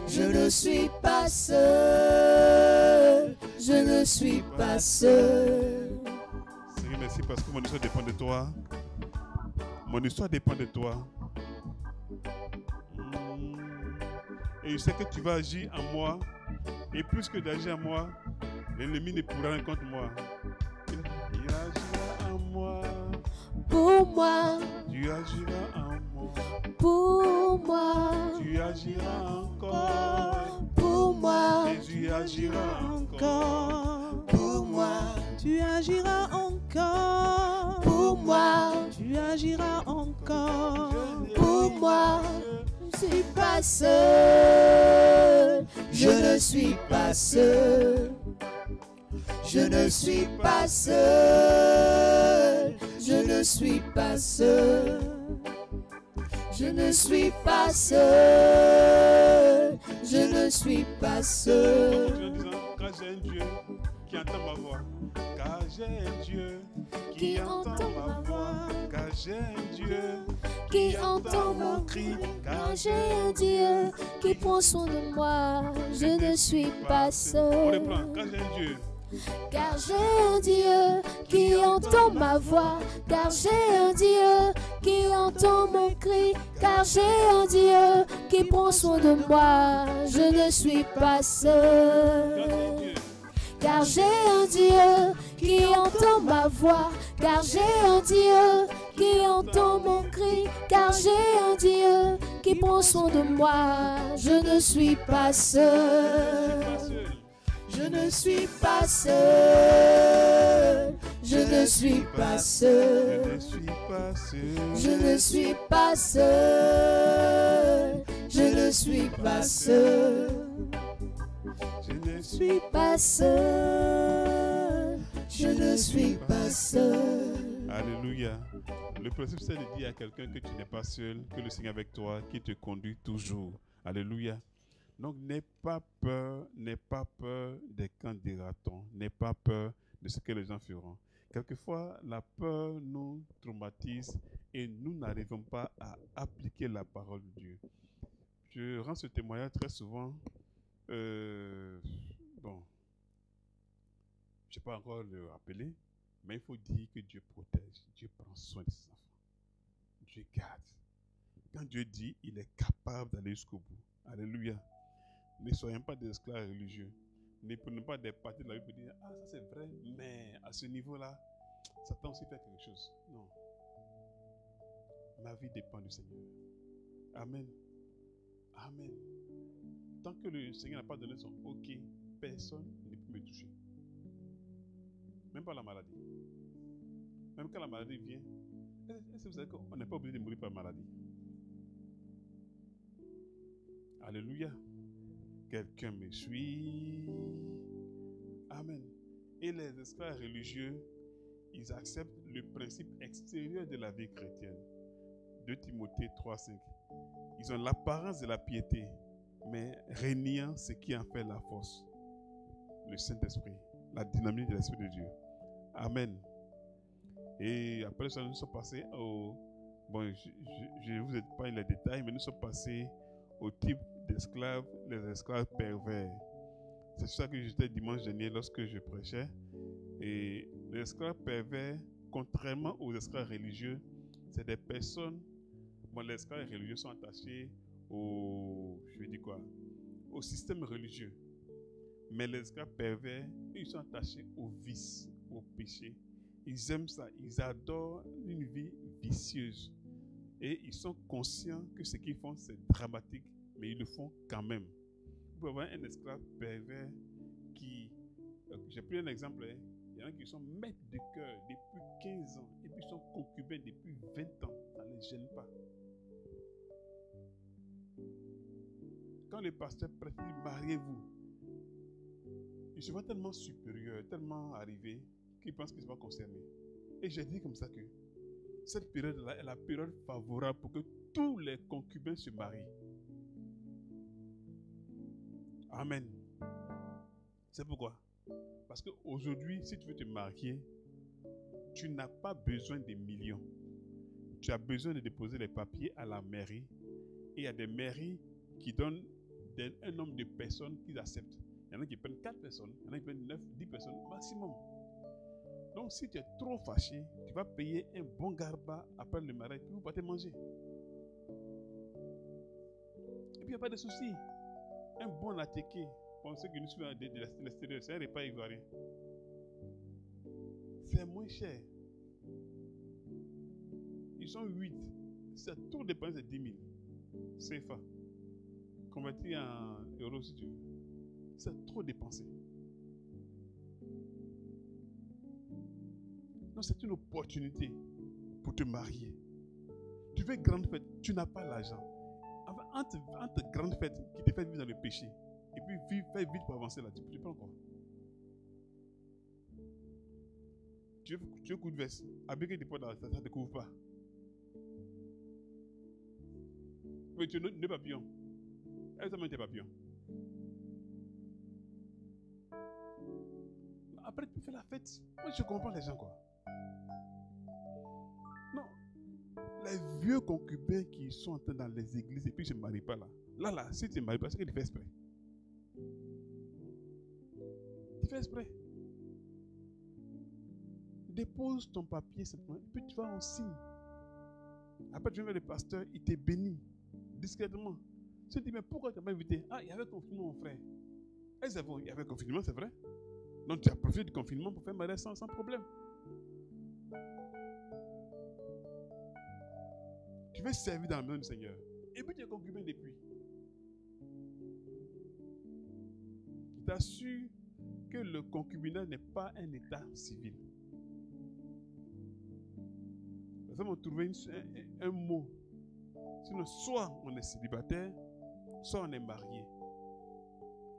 je ne suis pas seul, je ne suis pas seul. Seigneur, merci parce que mon histoire dépend de toi. Mon histoire dépend de toi. Et je sais que tu vas agir en moi. Et plus que d'agir en moi, l'ennemi ne pourra rien contre moi. Il agira en moi. Pour moi, Tu agiras en moi. pour moi, Tu agiras encore. pour moi, Jésus agira encore. Pour moi, Tu agiras encore. pour moi, Tu agiras encore. pour moi. Je ne suis pas seul, je ne suis pas seul, je ne suis pas seul, je ne suis pas seul, je ne suis pas seul, je ne suis pas seul. En disant, car j'ai un Dieu qui entend ma voix. Car j'ai un Dieu qui entend ma voix. Car j'ai un Dieu qui entend mon cri, car j'ai un Dieu qui prend soin de moi. Je ne suis pas On seul. reprend. Car j'ai un Dieu. Car j'ai un Dieu qui entend ma voix, car j'ai un Dieu qui entend mon cri, car j'ai un Dieu qui prend soin de moi. Je ne suis pas seul. Car j'ai un Dieu qui entend ma voix, car j'ai un Dieu qui entend mon cri, car j'ai un Dieu qui prend soin de moi. Je ne suis pas seul. Je ne suis pas seul. Je ne suis pas seul. Je ne suis pas seul. Je ne suis pas seul. Je ne suis pas seul. Je ne suis pas seul. Alléluia. Le principe, c'est de dire à quelqu'un que tu n'es pas seul, que le Seigneur est avec toi, qui te conduit toujours. Alléluia. Donc, n'aie pas peur des camps des ratons. N'aie pas peur de ce que les gens feront. Quelquefois, la peur nous traumatise et nous n'arrivons pas à appliquer la parole de Dieu. Je rends ce témoignage très souvent. Bon, je ne sais pas encore le rappeler, mais il faut dire que Dieu protège, Dieu prend soin de ses enfants. Dieu garde. Quand Dieu dit, il est capable d'aller jusqu'au bout. Alléluia. Ne soyons pas des esclaves religieux. Ne prenons pas des parties de la vie pour dire, ah, ça c'est vrai, mais à ce niveau-là, Satan aussi fait quelque chose. Non. Ma vie dépend du Seigneur. Amen. Amen. Tant que le Seigneur n'a pas donné son OK, personne ne peut me toucher. Même pas la maladie. Même quand la maladie vient, est-ce que vous savez qu'on n'est pas obligé de mourir par maladie? Alléluia. Quelqu'un me suit. Amen. Et les esclaves religieux, ils acceptent le principe extérieur de la vie chrétienne. 2 Timothée 3,5. Ils ont l'apparence de la piété, mais régnant ce qui en fait la force. Le Saint-Esprit, la dynamique de l'Esprit de Dieu. Amen. Et après ça, nous sommes passés au... Bon, je ne vous ai pas les détails, mais nous sommes passés au type d'esclaves, les esclaves pervers. C'est ça que j'étais dimanche dernier lorsque je prêchais. Et les esclaves pervers, contrairement aux esclaves religieux, c'est des personnes... Bon, les esclaves religieux sont attachés au système religieux. Mais les esclaves pervers, ils sont attachés au vice, au péché. Ils aiment ça, ils adorent une vie vicieuse. Et ils sont conscients que ce qu'ils font, c'est dramatique, mais ils le font quand même. Vous pouvez avoir un esclave pervers qui... J'ai pris un exemple, hein. Il y en a qui sont maîtres de cœur depuis 15 ans, et puis ils sont concubins depuis 20 ans. Ça ne les gêne pas. Quand le pasteur prêche, dit mariez-vous, il se voit tellement supérieur, tellement arrivé, qu'il pense qu'il ne sera pas concerné. Et j'ai dit comme ça que cette période-là est la période favorable pour que tous les concubins se marient. Amen. C'est pourquoi? Parce qu'aujourd'hui, si tu veux te marier, tu n'as pas besoin de millions. Tu as besoin de déposer les papiers à la mairie. Et il y a des mairies qui donnent un nombre de personnes qu'ils acceptent. Il y en a qui prennent 4 personnes, il y en a qui prennent 9, 10 personnes maximum. Donc si tu es trop fâché, tu vas payer un bon garba après le mariage, puis vous partez manger. Et puis il n'y a pas de souci. Un bon atéké, pour ceux qui nous suivent de l'extérieur, c'est un repas ivoirien. C'est moins cher. Ils sont 8. C'est tout dépend de 10 000. CFA. Converti en euros si tu veux. C'est trop dépensé. Donc c'est une opportunité pour te marier. Tu veux grande fête, tu n'as pas l'argent. Enfin, entre grande fête qui te fait vivre dans le péché et puis faire vite pour avancer là, tu prends quoi? Tu veux coup de veste, habiller des poids dans ça ne te couvre pas. Mais tu veux deux papillons. Est-ce que tes papillons? Après, tu fais la fête. Moi, je comprends les gens, quoi. Non, Les vieux concubins qui sont entrés dans les églises et puis je ne me marie pas là. Là, si tu ne te maries pas, c'est que tu fais exprès. Tu fais exprès. Dépose ton papier simplement et puis tu vas en signe. Après, tu viens vers le pasteur, il te bénit discrètement. Tu te dis, mais pourquoi tu n'as pas invité? Ah, il y avait confinement, mon frère. Il y avait confinement, c'est vrai. Donc tu as profité du confinement pour faire mariage sans problème. Tu veux servir dans la maison du Seigneur. Et puis tu es concubin depuis. Je t'assure que le concubinat n'est pas un état civil. Les hommes ont trouvé un mot. Sinon, soit on est célibataire, soit on est marié.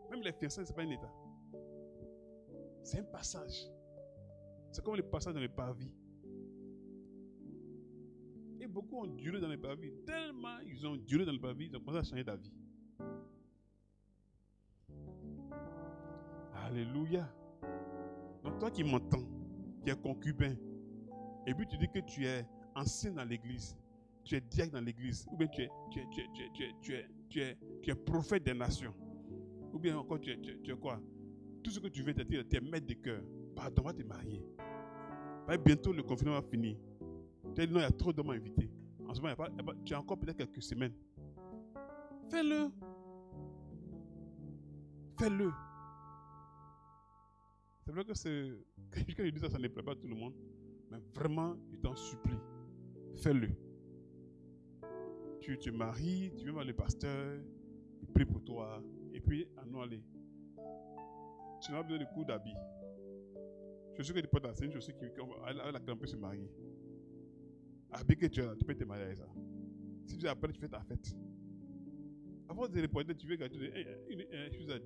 Même les fiançailles, ce n'est pas un état. C'est un passage. C'est comme le passage dans le parvis. Et beaucoup ont duré dans le parvis. Tellement ils ont duré dans le parvis, ils ont commencé à changer d'avis. Alléluia. Donc toi qui m'entends, qui es concubin, et puis tu dis que tu es ancien dans l'église, tu es diacre dans l'église, ou bien tu es prophète des nations, ou bien encore tu es quoi? Tout ce que tu veux, tu es maître de cœur. Pardon, va te marier. Bientôt le confinement va finir. Tu as dit non, il y a trop d'hommes invités. En ce moment, tu as encore peut-être quelques semaines. Fais-le. Fais-le. C'est vrai que quand je dis ça, ça ne plaît pas à tout le monde. Mais vraiment, je t'en supplie. Fais-le. Tu te maries, tu viens voir le pasteur, il prie pour toi, et puis à nous aller. Tu n'as pas besoin de coups d'habits. Je suis sûr que tu portes la scène, je suis sûr qu'avec laquelle on peut se marier. Habit que tu as là, tu peux te marier avec ça. Si tu es après, tu fais ta fête. Avant de reporter, tu veux gagner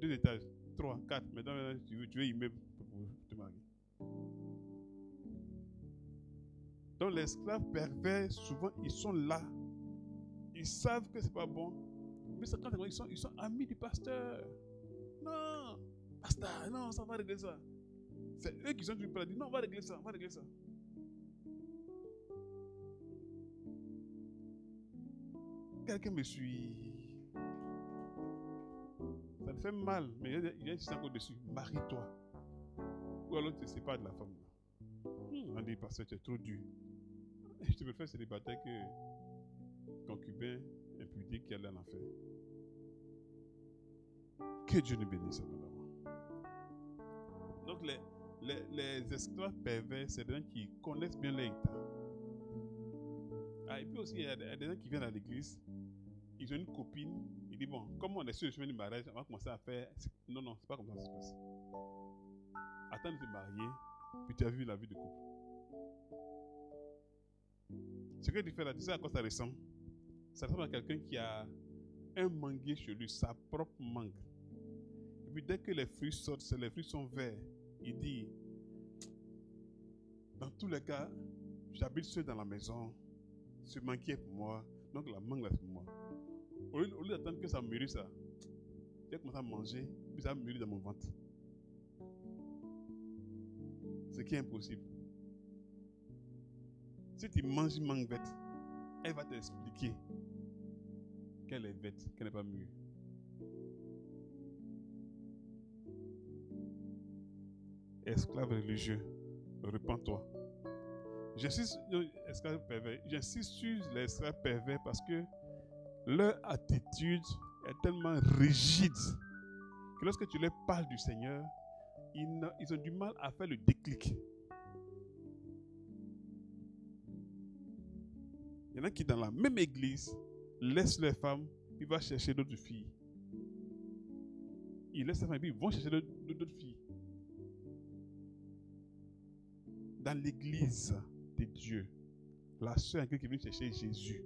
2 étages, 3, 4. Maintenant, tu veux immeuble pour te marier. Donc, les esclaves pervers, souvent, ils sont là. Ils savent que ce n'est pas bon. Mais quand ils sont amis du pasteur. Non, pasteur, non, ça va régler ça. C'est eux qui sont du paradis. Non, on va régler ça, on va régler ça. Quelqu'un me suit. Ça te fait mal, mais il y a insisté encore dessus. Marie-toi. Ou alors tu ne te sépares de la femme. On dit, pasteur, tu es trop dur. Je te préfère célibataire que concubin impudique qui allait en enfer. Que Dieu nous bénisse, abondamment. Donc, les esclaves pervers, c'est des gens qui connaissent bien l'état. Et puis aussi, il y a des gens qui viennent à l'église, ils ont une copine, ils disent, bon, comme on est sur le chemin du mariage, on va commencer à faire. Non, c'est pas comme ça que ça se passe. Attends de te marier, puis tu as vu la vie de couple. Ce que tu fais là, tu sais à quoi ça ressemble? Ça ressemble à quelqu'un qui a un manguier chez lui, sa propre mangue. Et puis dès que les fruits sortent, les fruits sont verts, il dit, dans tous les cas, j'habite seul dans la maison, ce manguier est pour moi, donc la mangue est pour moi. Au lieu d'attendre que ça mûrisse, ça, j'ai commencé à manger, puis ça mûrit dans mon ventre. Ce qui est impossible. Si tu manges une mangue verte, elle va t'expliquer qu'elle est verte, qu'elle n'est pas mûre. Esclave religieux, repens-toi. J'insiste sur les esclaves pervers. J'insiste sur les esclaves pervers parce que leur attitude est tellement rigide que lorsque tu leur parles du Seigneur, ils ont du mal à faire le déclic. Il y en a qui, dans la même église, laissent leurs femmes, puis vont chercher d'autres filles. Ils laissent leurs femmes, puis ils vont chercher d'autres filles. Dans l'église de Dieu, la sœur qui vient chercher Jésus,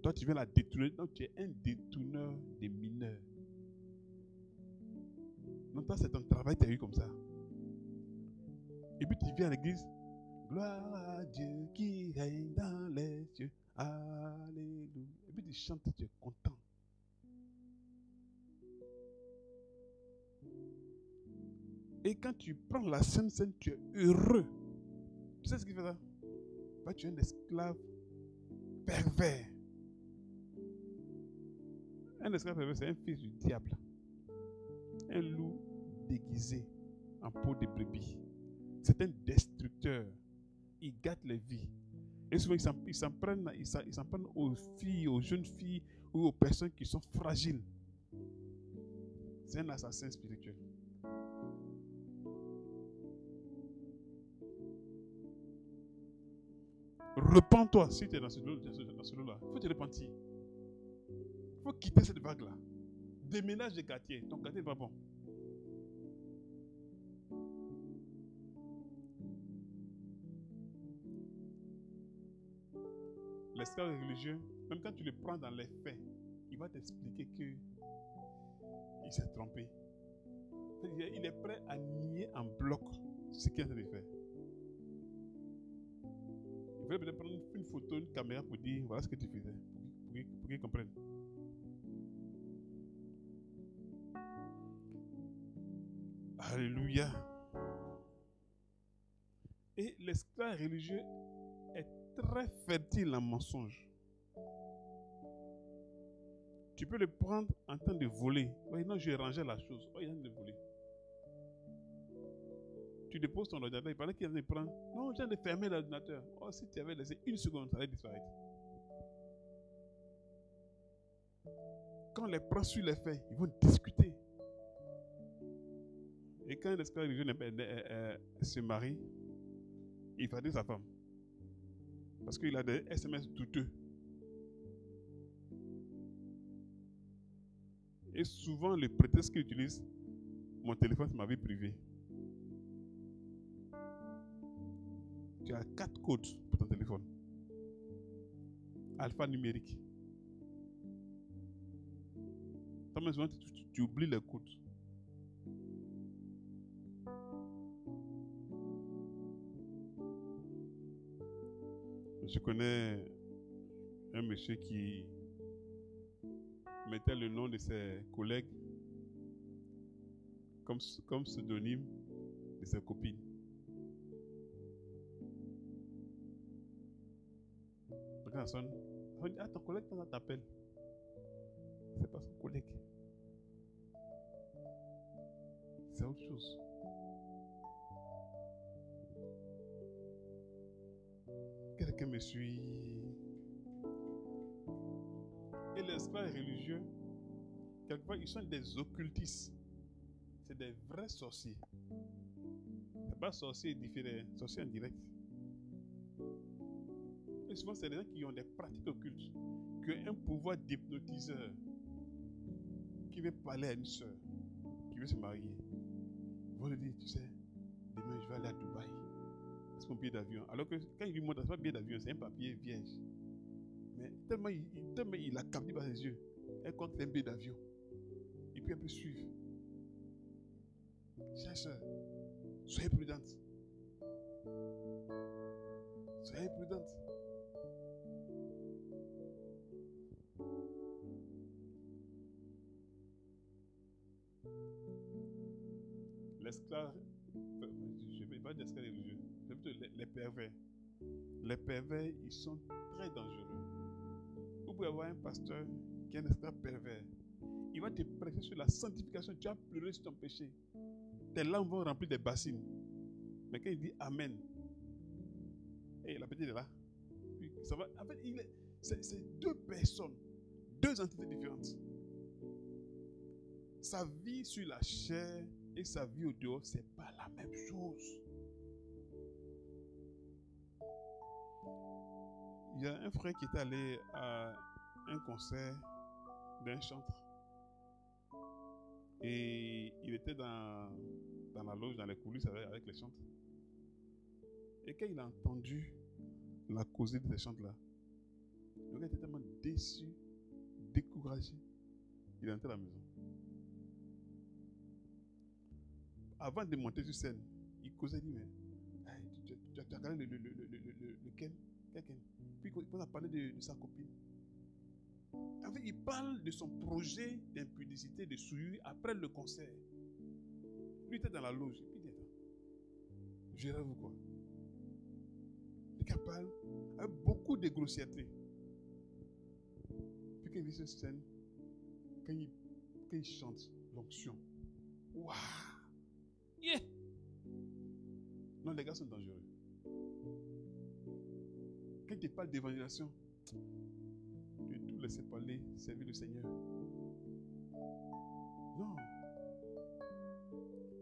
toi tu viens la détourner, donc tu es un détourneur des mineurs. Donc toi c'est ton travail, tu as eu comme ça. Et puis tu viens à l'église, gloire à Dieu qui règne dans les cieux. Alléluia. Et puis tu chantes, tu es content. Et quand tu prends la Sainte Seine, tu es heureux. Tu sais ce qu'il fait ça? Tu es un esclave pervers. Un esclave pervers, c'est un fils du diable. Un loup déguisé en peau de brebis. C'est un destructeur. Il gâte les vies. Et souvent, ils s'en prennent aux filles, aux jeunes filles ou aux personnes qui sont fragiles. C'est un assassin spirituel. Repends-toi si tu es dans ce lot-là. Il faut te repentir. Il faut quitter cette vague-là. Déménage de quartier. Ton quartier n'est pas bon. L'esclave religieux, même quand tu le prends dans les faits, il va t'expliquer qu'il s'est trompé. Il est prêt à nier en bloc ce qu'il est en train de faire. Il va peut-être prendre une photo, une caméra pour dire voilà ce que tu faisais, pour qu'il comprenne. Alléluia. Et l'esclave religieux est très fertile en mensonges. Tu peux le prendre en train de voler. Oui, non, j'ai rangé la chose. Oh, il est en train de voler. Tu déposes ton ordinateur, il paraît qu'il est en train de prendre. Non, j'ai en train de fermer l'ordinateur. Oh, si tu avais laissé une seconde, ça allait disparaître. Quand on les prend sur les faits, ils vont discuter. Et quand l'esclave religieux se marie, il fatigue sa femme. Parce qu'il a des SMS douteux. Et souvent, le prétexte qu'il utilise, mon téléphone, c'est ma vie privée. Tu as 4 codes pour ton téléphone. Alphanumérique. Toi-même, souvent, tu oublies les codes. Je connais un monsieur qui mettait le nom de ses collègues comme pseudonyme de ses copines. Quand ça sonne, on dit, ah, ton collègue, ça t'appelle. C'est pas son collègue. C'est autre chose. Quelqu'un me suit. Et les esclaves religieux, quelquefois, ils sont des occultistes. C'est des vrais sorciers. C'est pas sorcier différé, sorcier en direct. Et souvent, c'est des gens qui ont des pratiques occultes, qui ont un pouvoir d'hypnotiseur, qui veut parler à une soeur, qui veut se marier. Ils vont lui dire, tu sais, demain je vais aller à Dubaï. C'est mon billet d'avion. Alors que quand il lui montre, c'est pas un billet d'avion, c'est un papier vierge. Mais tellement il a capté par ses yeux, elle compte un billet d'avion. Et puis elle peut suivre. Chère soeur, soyez prudente. Soyez prudente. L'esclave, je ne vais pas dire l'esclave religieux, c'est plutôt les pervers. Les pervers, ils sont très dangereux. Vous pouvez avoir un pasteur qui est un esclave pervers. Il va te prêcher sur la sanctification. Tu as pleuré sur ton péché. Tes larmes vont remplir des bassines. Mais quand il dit Amen, et la petite est là. Ça va, en fait, c'est deux personnes, deux entités différentes. Sa vie sur la chair et sa vie au dehors, c'est pas la même chose. Il y a un frère qui est allé à un concert d'un chantre. Et il était dans la loge, dans les coulisses avec les chantres. Et quand il a entendu la causée de ces chantres-là, le gars était tellement déçu, découragé, il est entré à la maison. Avant de monter sur scène, il causait, il dit, mais tu as regardé lequel? Puis il a parlé de sa copine. En fait, il parle de son projet d'impudicité, de souillure après le concert. Lui était dans la loge. Il dit, je rêve quoi? Le gars parle avec beaucoup de grossièreté. Puis quand il est sur scène, quand il chante l'onction, waouh! Yeah! Non, les gars sont dangereux. Quand il te parle d'évangélisation, de tout laisser parler, servir le Seigneur. Non.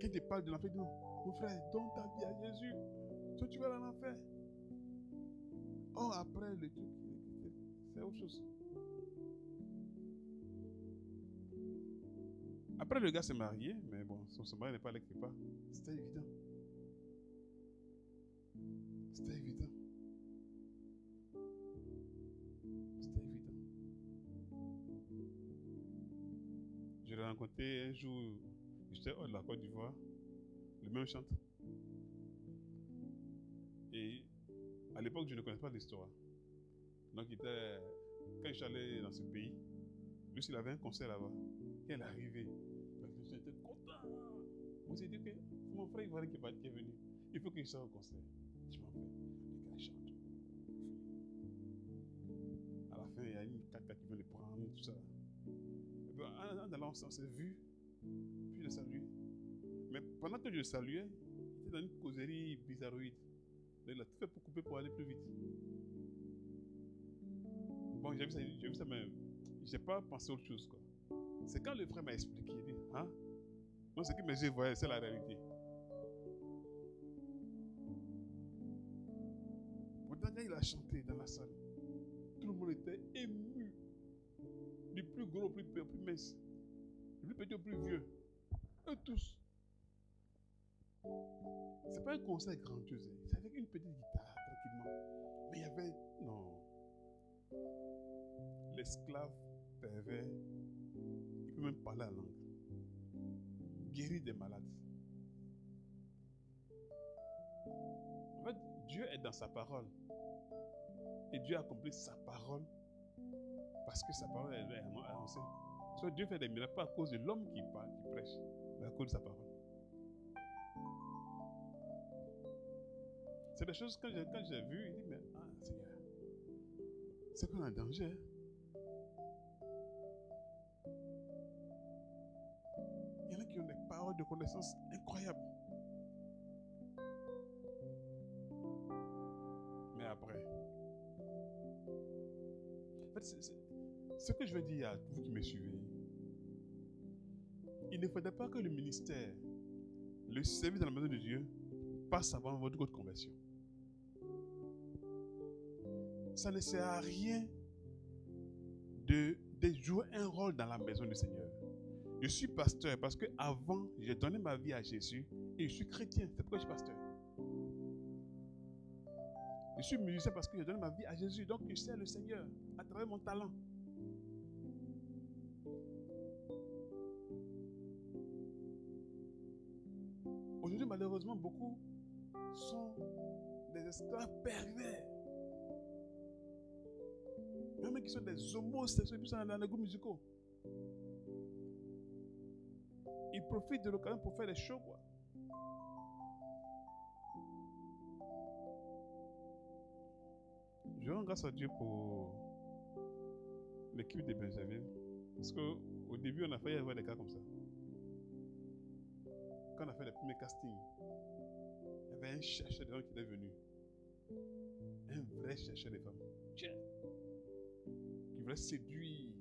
Quand il te parle de l'enfer, non. Mon frère, donne ta vie à Jésus. Toi, tu vas dans l'enfer. Oh, après, le truc, c'est autre chose. Après, le gars s'est marié, mais bon, son mari n'est pas allé quelque part. C'était évident. C'était évident. C'était évident. Je l'ai rencontré un jour, j'étais hors de la Côte d'Ivoire, le même chante. Et à l'époque, je ne connaissais pas l'histoire. Donc, quand je suis allé dans ce pays, lui, il avait un concert là-bas. Quand il est arrivé, j'étais content. On s'est dit que c'est mon frère ivoirien qui est venu. Il faut qu'il sorte au concert. Je m'en vais. Le gars chante. À la fin, il y a une 4x4 qui vient le prendre, tout ça. Et puis, en allant, on s'est vu. Puis je le salue. Mais pendant que je le saluais, il était dans une causerie bizarroïde. Il a tout fait pour couper pour aller plus vite. Bon, j'ai vu ça, mais je n'ai pas pensé à autre chose, quoi. C'est quand le frère m'a expliqué, il dit, hein? Non, ce que mes yeux voyaient, c'est la réalité. Pourtant, quand il a chanté dans la salle, tout le monde était ému. Du plus gros au plus mince. Du plus petit au plus vieux. Eux tous. C'est pas un concert grandiose. C'est avec une petite guitare, tranquillement. Mais il y avait... Non. L'esclave pervers, il peut même parler la langue. Guérir des malades. En fait, Dieu est dans sa parole. Et Dieu a accompli sa parole parce que sa parole est annoncée. Soit Dieu fait des miracles pas à cause de l'homme qui parle, qui prêche, mais à cause de sa parole. C'est des choses que quand j'ai vu, il dit, mais Seigneur, c'est qu'on est en danger. Il y en a qui ont des paroles de connaissance incroyables. Mais après, en fait, ce que je veux dire à vous qui me suivez, il ne faudrait pas que le ministère, le service dans la maison de Dieu, passe avant votre conversion. Ça ne sert à rien de jouer un rôle dans la maison du Seigneur. Je suis pasteur parce que avant j'ai donné ma vie à Jésus et je suis chrétien. C'est pourquoi je suis pasteur. Je suis musicien parce que j'ai donné ma vie à Jésus. Donc je sers le Seigneur à travers mon talent. Aujourd'hui, malheureusement, beaucoup sont des esclaves pervers. Il y en a qui sont des homosexuels qui sont dans les groupes musicaux. Ils profitent de l'occasion pour faire des shows, quoi. Je rends grâce à Dieu pour l'équipe de Benjamin. Parce qu'au début, on a failli avoir des cas comme ça. Quand on a fait les premiers castings, il y avait un chercheur de femmes qui était venu. Un vrai chercheur de femmes. Qui voulait séduire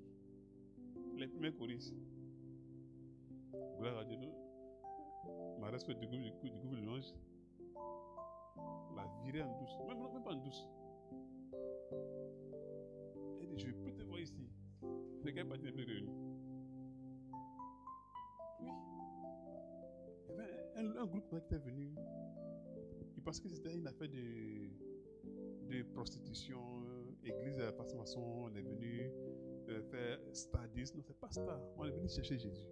les premiers choristes. Gloire à Dieu. Ma respect du groupe de l'ange l'a viré en douce. Même pas en douce. Elle dit, je ne vais plus te voir ici. Les gars partis plus réunis. Oui. Il y avait un groupe qui était venu. Il pensait que c'était une affaire de prostitution. Église à la maçon, on est venu faire stadisme. Non, c'est pas ça. On est venu chercher Jésus.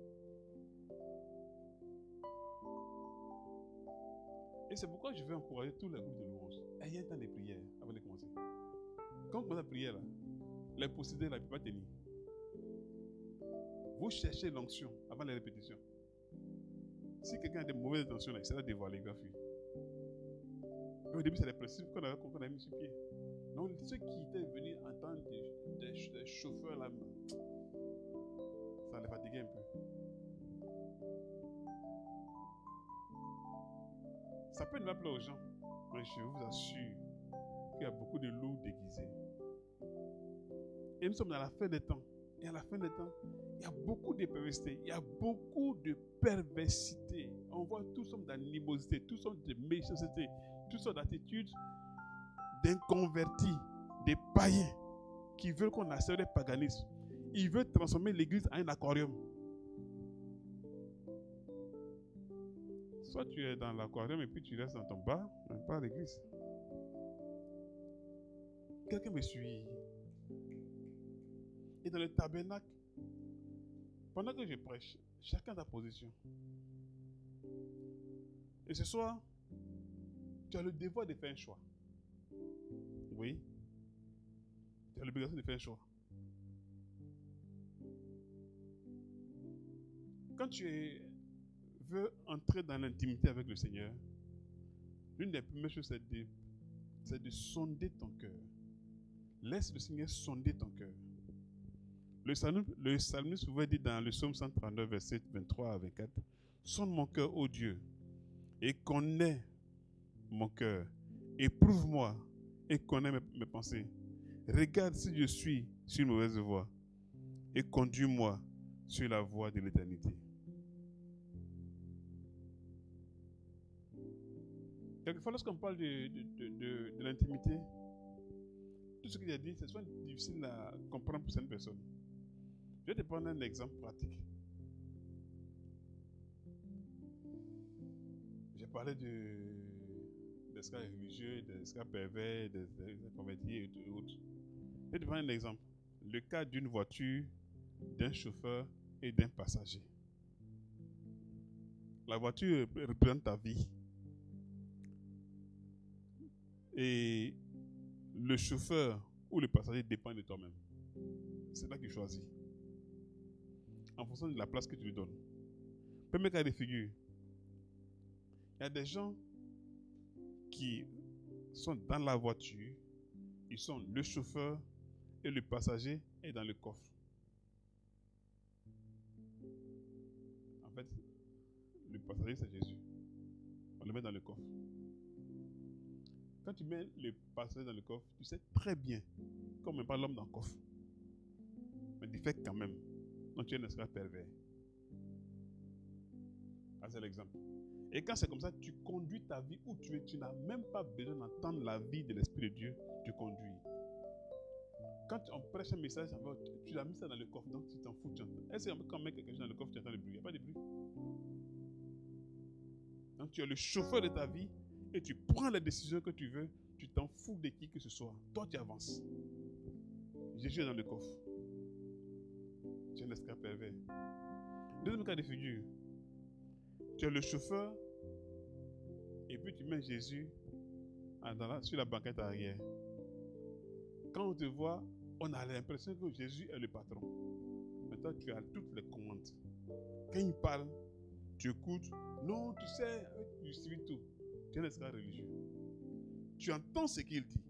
Et c'est pourquoi je veux encourager tous les groupes de louanges. Ayez un temps de prière avant de commencer. Quand on commence la prière, là, les procédés, là, ne peuvent pas tenir. Vous cherchez l'onction avant les répétitions. Si quelqu'un a des mauvaises intentions, il sera dévoilé, il va fuir. Mais au début, c'est les principes qu'on a mis sur pied. Donc, ceux qui étaient venus entendre des chauffeurs là, ça les fatiguait un peu. Ça peut ne pas plaire aux gens, mais je vous assure qu'il y a beaucoup de loups déguisés. Et nous sommes dans la fin des temps. Et à la fin des temps, il y a beaucoup de perversité, il y a beaucoup de perversité. On voit tous sortes d'animosité, tous sortes de méchanceté, toutes sortes d'attitudes d'inconvertis, des païens qui veulent qu'on accepte le paganisme. Ils veulent transformer l'église en un aquarium. Soit tu es dans l'aquarium et puis tu restes dans ton bar, mais pas à l'église. Quelqu'un me suit. Et dans le tabernacle, pendant que je prêche, chacun a sa position. Et ce soir, tu as le devoir de faire un choix. Oui. Tu as l'obligation de faire un choix. Quand tu veux entrer dans l'intimité avec le Seigneur, l'une des premières choses, c'est de sonder ton cœur. Laisse le Seigneur sonder ton cœur. Le psalmiste pouvait dire dans le psaume 139, verset 23 à 24, « Sonde mon cœur, ô Dieu, et connais mon cœur. Éprouve-moi et connais mes pensées. Regarde si je suis sur une mauvaise voie et conduis-moi sur la voie de l'éternité. » Quelquefois, lorsqu'on parle de l'intimité, tout ce qu'il a dit, c'est souvent difficile à comprendre pour certaines personnes. Je vais te prendre un exemple pratique. J'ai parlé des cas religieux, des cas pervers, des convertis et autres. Je vais te prendre un exemple. Le cas d'une voiture, d'un chauffeur et d'un passager. La voiture représente ta vie. Et le chauffeur ou le passager dépend de toi-même. C'est là qu'il choisit. En fonction de la place que tu lui donnes. Premier cas de figure. Il y a des gens qui sont dans la voiture, ils sont le chauffeur et le passager est dans le coffre. En fait, le passager c'est Jésus. On le met dans le coffre. Quand tu mets le passager dans le coffre, tu sais très bien qu'on ne met pas l'homme dans le coffre. Mais tu fais quand même. Donc tu es un esclave pervers. Ah, c'est l'exemple. Et quand c'est comme ça, tu conduis ta vie où tu es. Tu n'as même pas besoin d'entendre la vie de l'Esprit de Dieu. Tu conduis. Quand on prêche un message, tu l'as mis ça dans le coffre. Donc tu t'en fous. Est-ce que quand on met quelque chose dans le coffre, tu entends le bruit? Il n'y a pas de bruit. Donc tu es le chauffeur de ta vie. Et tu prends les décisions que tu veux, tu t'en fous de qui que ce soit. Toi, tu avances. Jésus est dans le coffre. Tu es un esclave pervers. Deuxième cas de figure. Tu es le chauffeur et puis tu mets Jésus sur la banquette arrière. Quand on te voit, on a l'impression que Jésus est le patron. Maintenant, tu as toutes les commandes. Quand il parle, tu écoutes. Non, tu sais, tu suis tout. Tu es un esclave religieux. Tu entends ce qu'il dit.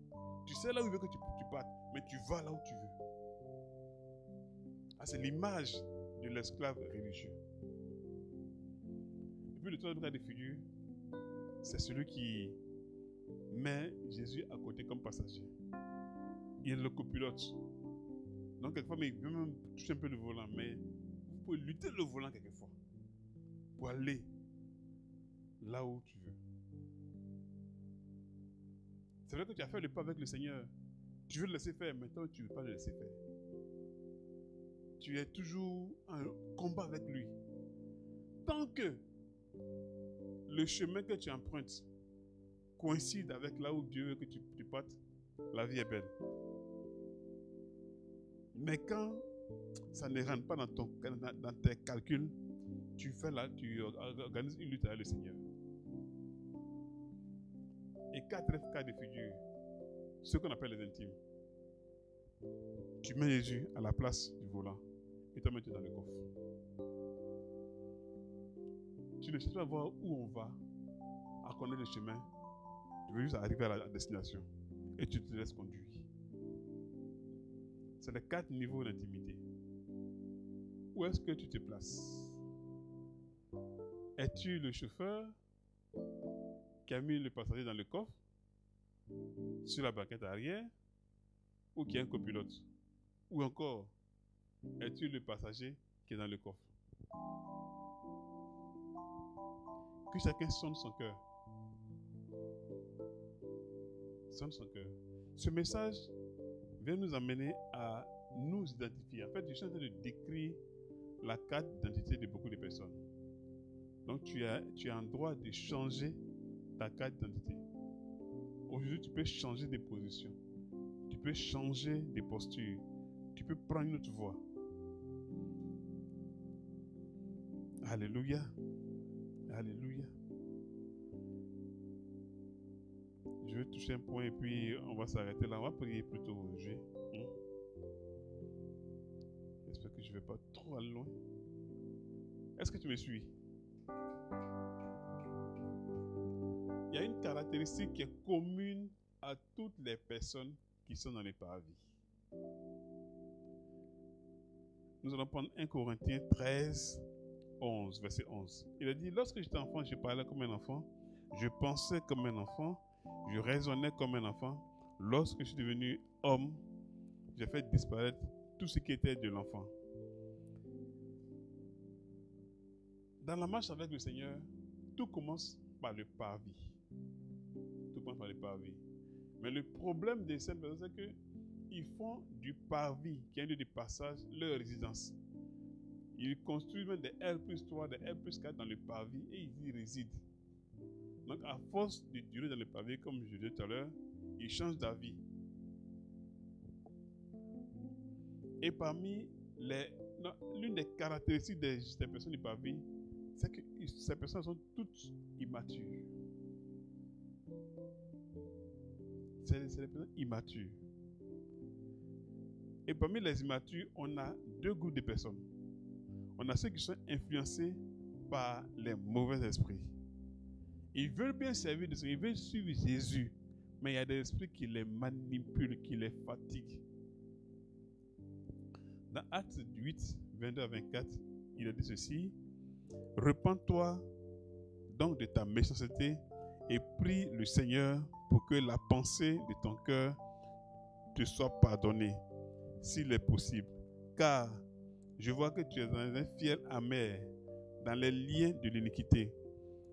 Tu sais là où il veut que tu partes, mais tu vas là où tu veux. Ah, c'est l'image de l'esclave religieux. Et puis le troisième cas de figure, c'est celui qui met Jésus à côté comme passager. Il est le copilote. Donc quelquefois, il veut même toucher un peu le volant, mais vous pouvez lutter le volant quelquefois pour aller là où tu veux. C'est vrai que tu as fait le pas avec le Seigneur. Tu veux le laisser faire, maintenant tu ne veux pas le laisser faire. Tu es toujours en combat avec lui. Tant que le chemin que tu empruntes coïncide avec là où Dieu veut que tu partes, la vie est belle. Mais quand ça ne rentre pas dans tes calculs, tu organises une lutte avec le Seigneur. Et quatrième cas de figure, ce qu'on appelle les intimes. Tu mets Jésus à la place du volant et tu mets dans le coffre. Tu ne sais pas voir où on va, à connaître le chemin. Tu veux juste arriver à la destination. Et tu te laisses conduire. C'est les 4 niveaux d'intimité. Où est-ce que tu te places? Es-tu le chauffeur qui a mis le passager dans le coffre, sur la banquette arrière, ou qui est un copilote? Ou encore, es-tu le passager qui est dans le coffre? Que chacun sonne son cœur. Sonne son cœur. Ce message vient nous amener à nous identifier. En fait, je suis en train de décrire la carte d'identité de beaucoup de personnes. Donc, tu as en droit de changer ta carte d'identité. Aujourd'hui, tu peux changer de position. Tu peux changer de posture. Tu peux prendre une autre voie. Alléluia. Alléluia. Je vais toucher un point et puis on va s'arrêter là. On va prier plutôt aujourd'hui. J'espère que je ne vais pas trop aller loin. Est-ce que tu me suis? Il y a une caractéristique qui est commune à toutes les personnes qui sont dans les parvis. Nous allons prendre 1 Corinthiens 13, 11, verset 11. Il a dit, lorsque j'étais enfant, je parlais comme un enfant, je pensais comme un enfant, je raisonnais comme un enfant. Lorsque je suis devenu homme, j'ai fait disparaître tout ce qui était de l'enfant. Dans la marche avec le Seigneur, tout commence par le parvis. Tout commence par le parvis. Mais le problème de ces personnes, c'est qu'ils font du parvis, qui est un lieu de passage, leur résidence. Ils construisent même des R+3, des R+4 dans le parvis et ils y résident. Donc, à force de durer dans le parvis, comme je disais tout à l'heure, ils changent d'avis. Et parmi l'une des caractéristiques des personnes du parvis, c'est que ces personnes sont toutes immatures. C'est des personnes immatures. Et parmi les immatures, on a 2 groupes de personnes. On a ceux qui sont influencés par les mauvais esprits. Ils veulent bien servir de Seigneur, ils veulent suivre Jésus, mais il y a des esprits qui les manipulent, qui les fatiguent. Dans Actes 8, 22 à 24, il a dit ceci: repens-toi donc de ta méchanceté et prie le Seigneur pour que la pensée de ton cœur te soit pardonnée, s'il est possible. Car je vois que tu es dans un fiel amer, dans les liens de l'iniquité.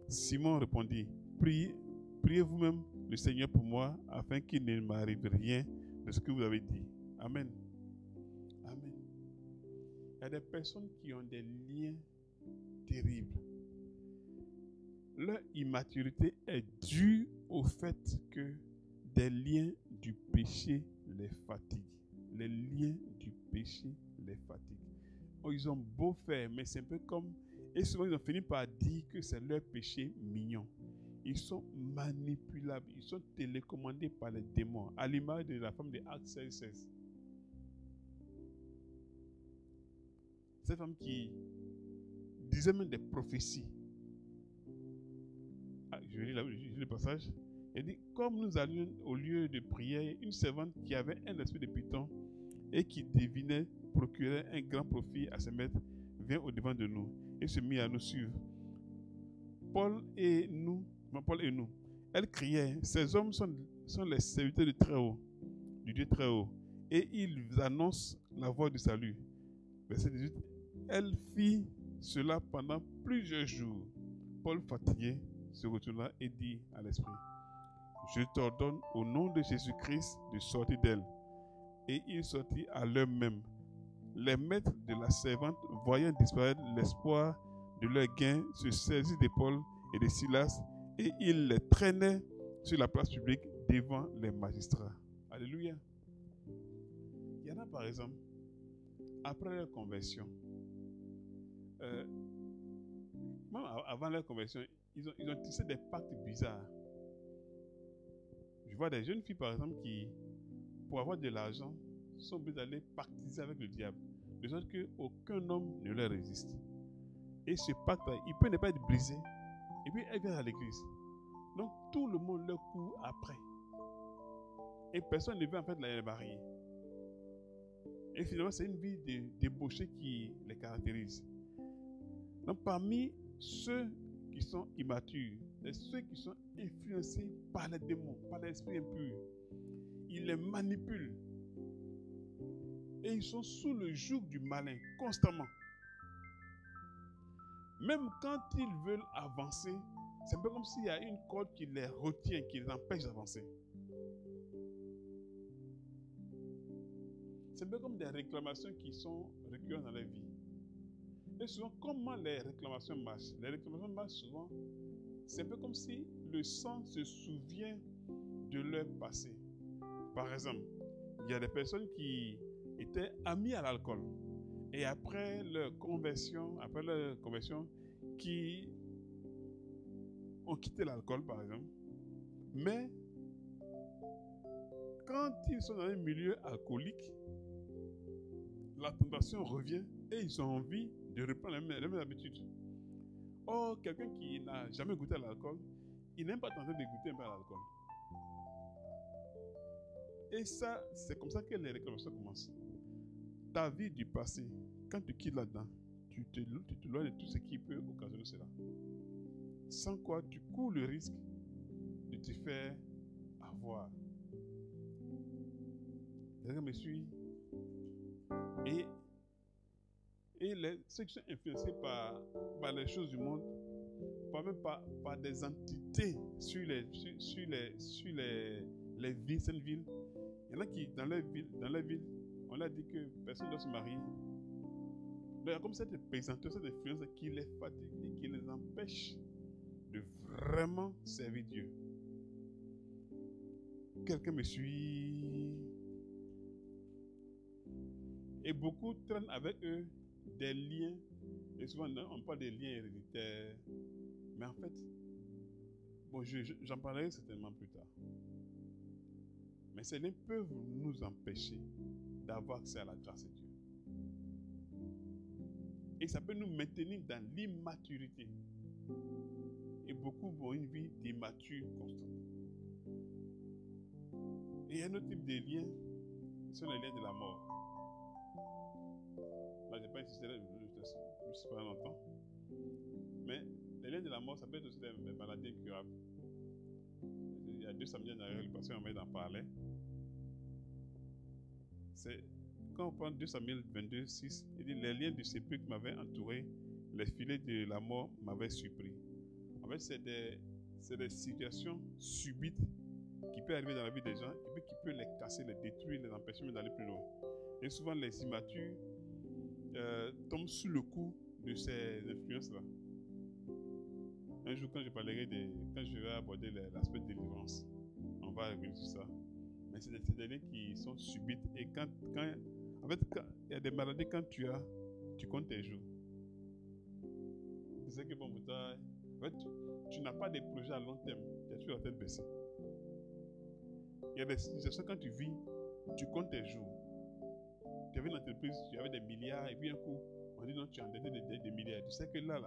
Simon répondit, priez vous-même le Seigneur pour moi, afin qu'il ne m'arrive rien de ce que vous avez dit. Amen. Amen. Il y a des personnes qui ont des liens terribles. Leur immaturité est due au fait que des liens du péché les fatiguent. Les liens du péché les fatiguent. Ils ont beau faire, mais c'est un peu comme... Et souvent, ils ont fini par dire que c'est leur péché mignon. Ils sont manipulables. Ils sont télécommandés par les démons. À l'image de la femme de Actes 16. Cette femme qui disait même des prophéties. Je lis le passage. Elle dit, comme nous allions au lieu de prière, une servante qui avait un esprit de python et qui devinait procurer un grand profit à ses maîtres, vient au devant de nous et se mit à nous suivre. Paul et nous. Elle criait, ces hommes sont les serviteurs du Très-Haut, du Dieu Très-Haut, et ils annoncent la voie du salut. Verset 18. Elle fit cela pendant plusieurs jours. Paul, fatigué, se retourna et dit à l'esprit, je t'ordonne au nom de Jésus-Christ de sortir d'elle. Et il sortit à l'heure même. Les maîtres de la servante, voyant disparaître l'espoir de leur gain, se saisirent de Paul et de Silas et ils les traînaient sur la place publique devant les magistrats. Alléluia. Il y en a par exemple, après leur conversion, même avant leur conversion, ils ont tissé des pactes bizarres. Je vois des jeunes filles par exemple qui, pour avoir de l'argent, sont obligées d'aller pactiser avec le diable, de sorte qu'aucun homme ne leur résiste. Et ce pacte, il peut ne pas être brisé. Et puis elles viennent à l'église. Donc tout le monde leur court après. Et personne ne veut en fait les marier. Et finalement, c'est une vie de débauché qui les caractérise. Donc parmi ceux qui sont immatures, et ceux qui sont influencés par les démons, par l'esprit impur, ils les manipulent. Et ils sont sous le joug du malin constamment. Même quand ils veulent avancer, c'est un peu comme s'il y a une corde qui les retient, qui les empêche d'avancer. C'est un peu comme des réclamations qui sont récurrentes dans la vie. Et souvent, comment les réclamations marchent? Les réclamations marchent souvent, c'est un peu comme si le sang se souvient de leur passé. Par exemple, il y a des personnes qui étaient amies à l'alcool. Et après leur conversion, qui ont quitté l'alcool, par exemple. Mais quand ils sont dans un milieu alcoolique, la tentation revient et ils ont envie de reprendre la même habitude. Or, quelqu'un qui n'a jamais goûté à l'alcool, il n'aime pas tenter de goûter un peu à l'alcool. Et ça, c'est comme ça que les réclamations commencent. Ta vie du passé, quand tu quittes là-dedans, tu te loin de tout ce qui peut occasionner cela. Sans quoi tu cours le risque de te faire avoir. Quelqu'un me suit? Et ceux qui sont influencés par les choses du monde, même par des entités sur les villes, certaines villes. Il y en a qui, dans la ville, on a dit que personne ne doit se marier. Donc, il y a comme cette présentation, cette influence qui les fatigue et qui les empêche de vraiment servir Dieu. Quelqu'un me suit? Et beaucoup traînent avec eux des liens. Et souvent, on parle des liens héréditaires. Mais en fait, bon, j'en parlerai certainement plus tard. Mais ces liens peuvent nous empêcher d'avoir accès à la grâce de Dieu. Et ça peut nous maintenir dans l'immaturité. Et beaucoup ont une vie d'immature constante. Et il y a un autre type de liens, ce sont les liens de la mort. Là, je n'ai pas insisté là, je ne sais pas longtemps. Mais les liens de la mort, ça peut être aussi des maladies incurables. Il y a 2 samedis en arrière, le pasteur m'a d'en parler. C'est quand on prend 2 Samuel 22, 6, il dit les liens du sépulcre m'avaient entouré, les filets de la mort m'avaient surpris. En fait, c'est des situations subites qui peuvent arriver dans la vie des gens et puis qui peuvent les casser, les détruire, les empêcher même d'aller plus loin. Et souvent, les immatures tombent sous le coup de ces influences-là. Un jour, quand je vais aborder l'aspect de délivrance, on va revenir sur ça. Mais c'est des liens qui sont subites. Et en fait, il y a des maladies, quand tu comptes tes jours. C'est que bon, en fait, tu n'as pas de projets à long terme. Tu as toujours la tête baissée. Il y a des situations, quand tu vis, tu comptes tes jours. Tu avais une entreprise, tu avais des milliards, et puis un coup, on dit non, tu as endetté des milliards. Tu sais que là,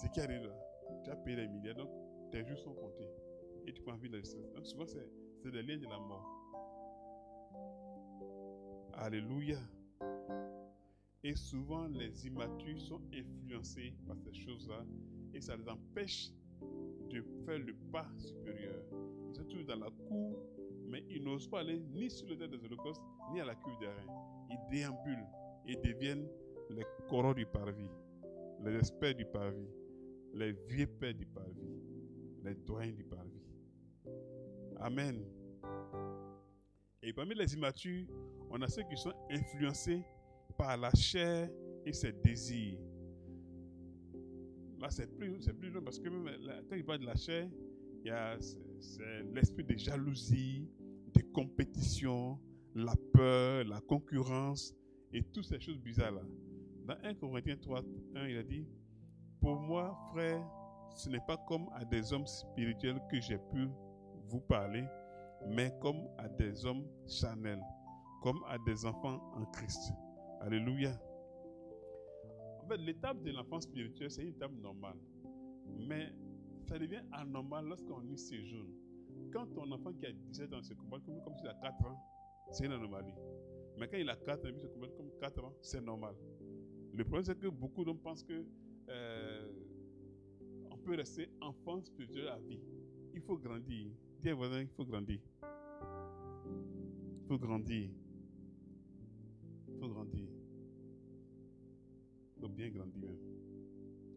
ce qui arrive là, tu as payé les milliards, donc tes jours sont comptés. Et tu peux en vivre le stress. Donc souvent, c'est des liens de la mort. Alléluia. Et souvent, les immatures sont influencés par ces choses-là et ça les empêche de faire le pas supérieur. Ils sont toujours dans la cour, mais ils n'osent pas aller ni sur le terrain des holocaustes, ni à la cuve des reins. Ils déambulent et deviennent les corons du parvis, les experts du parvis, les vieux pères du parvis, les doyens du parvis. Amen. Et parmi les immatures, on a ceux qui sont influencés par la chair et ses désirs. Là, c'est plus long parce que même quand il parle de la chair, c'est l'esprit de jalousie, de compétition, la peur, la concurrence et toutes ces choses bizarres-là. Dans 1 Corinthiens 3, 1, il a dit, pour moi, frère, ce n'est pas comme à des hommes spirituels que j'ai pu vous parler, mais comme à des hommes charnels, comme à des enfants en Christ. Alléluia. En fait, l'étape de l'enfant spirituel, c'est une étape normale. Mais ça devient anormal lorsqu'on y séjourne. Quand ton enfant qui a 17 ans se comporte comme s'il a 4 ans, c'est une anomalie. Mais quand il a 4 ans, il se comporte comme 4 ans, c'est normal. Le problème, c'est que beaucoup d'hommes pensent que on peut rester enfant spirituel à vie. Il faut grandir. Dis à voisin, il faut grandir. Il faut grandir. Il faut grandir. Il faut bien grandir même.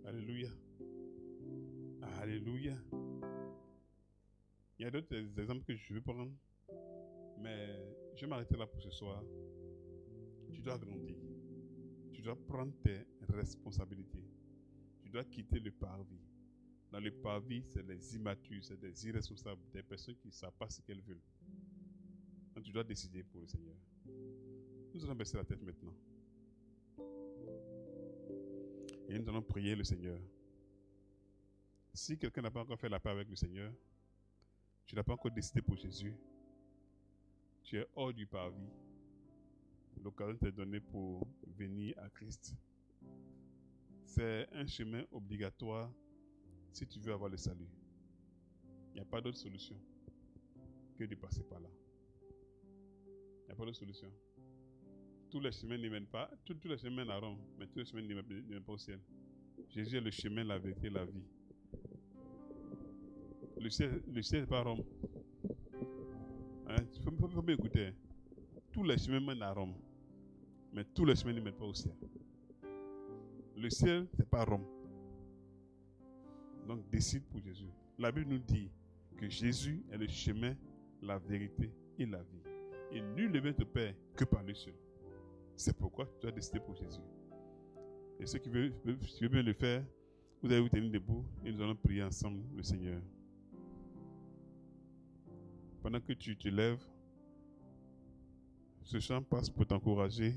Alléluia. Alléluia. Il y a d'autres exemples que je veux prendre, mais je vais m'arrêter là pour ce soir. Tu dois grandir. Tu dois prendre tes responsabilités. Tu dois quitter le parvis. Dans le parvis, c'est les immatures, c'est des irresponsables, des personnes qui ne savent pas ce qu'elles veulent. Donc tu dois décider pour le Seigneur. Nous allons baisser la tête maintenant. Et nous allons prier le Seigneur. Si quelqu'un n'a pas encore fait la paix avec le Seigneur, tu n'as pas encore décidé pour Jésus, tu es hors du parvis, l'occasion t'est donnée pour venir à Christ. C'est un chemin obligatoire si tu veux avoir le salut. Il n'y a pas d'autre solution que de passer par là. Il n'y a pas d'autre solution. Tous les chemins ne mènent pas, tous les chemins mènent à Rome, mais tous les chemins ne mènent pas au ciel. Jésus est le chemin, la vérité, la vie. Le ciel n'est pas Rome. Il faut bien écouter. Tous les chemins mènent à Rome, mais tous les chemins ne mènent pas au ciel. Le ciel, ce n'est pas Rome. Donc décide pour Jésus. La Bible nous dit que Jésus est le chemin, la vérité et la vie. Et nul ne vient te Père que par lui seul. C'est pourquoi tu dois décider pour Jésus. Et ceux qui veulent bien le faire, vous allez vous tenir debout et nous allons prier ensemble le Seigneur. Pendant que tu te lèves, ce chant passe pour t'encourager.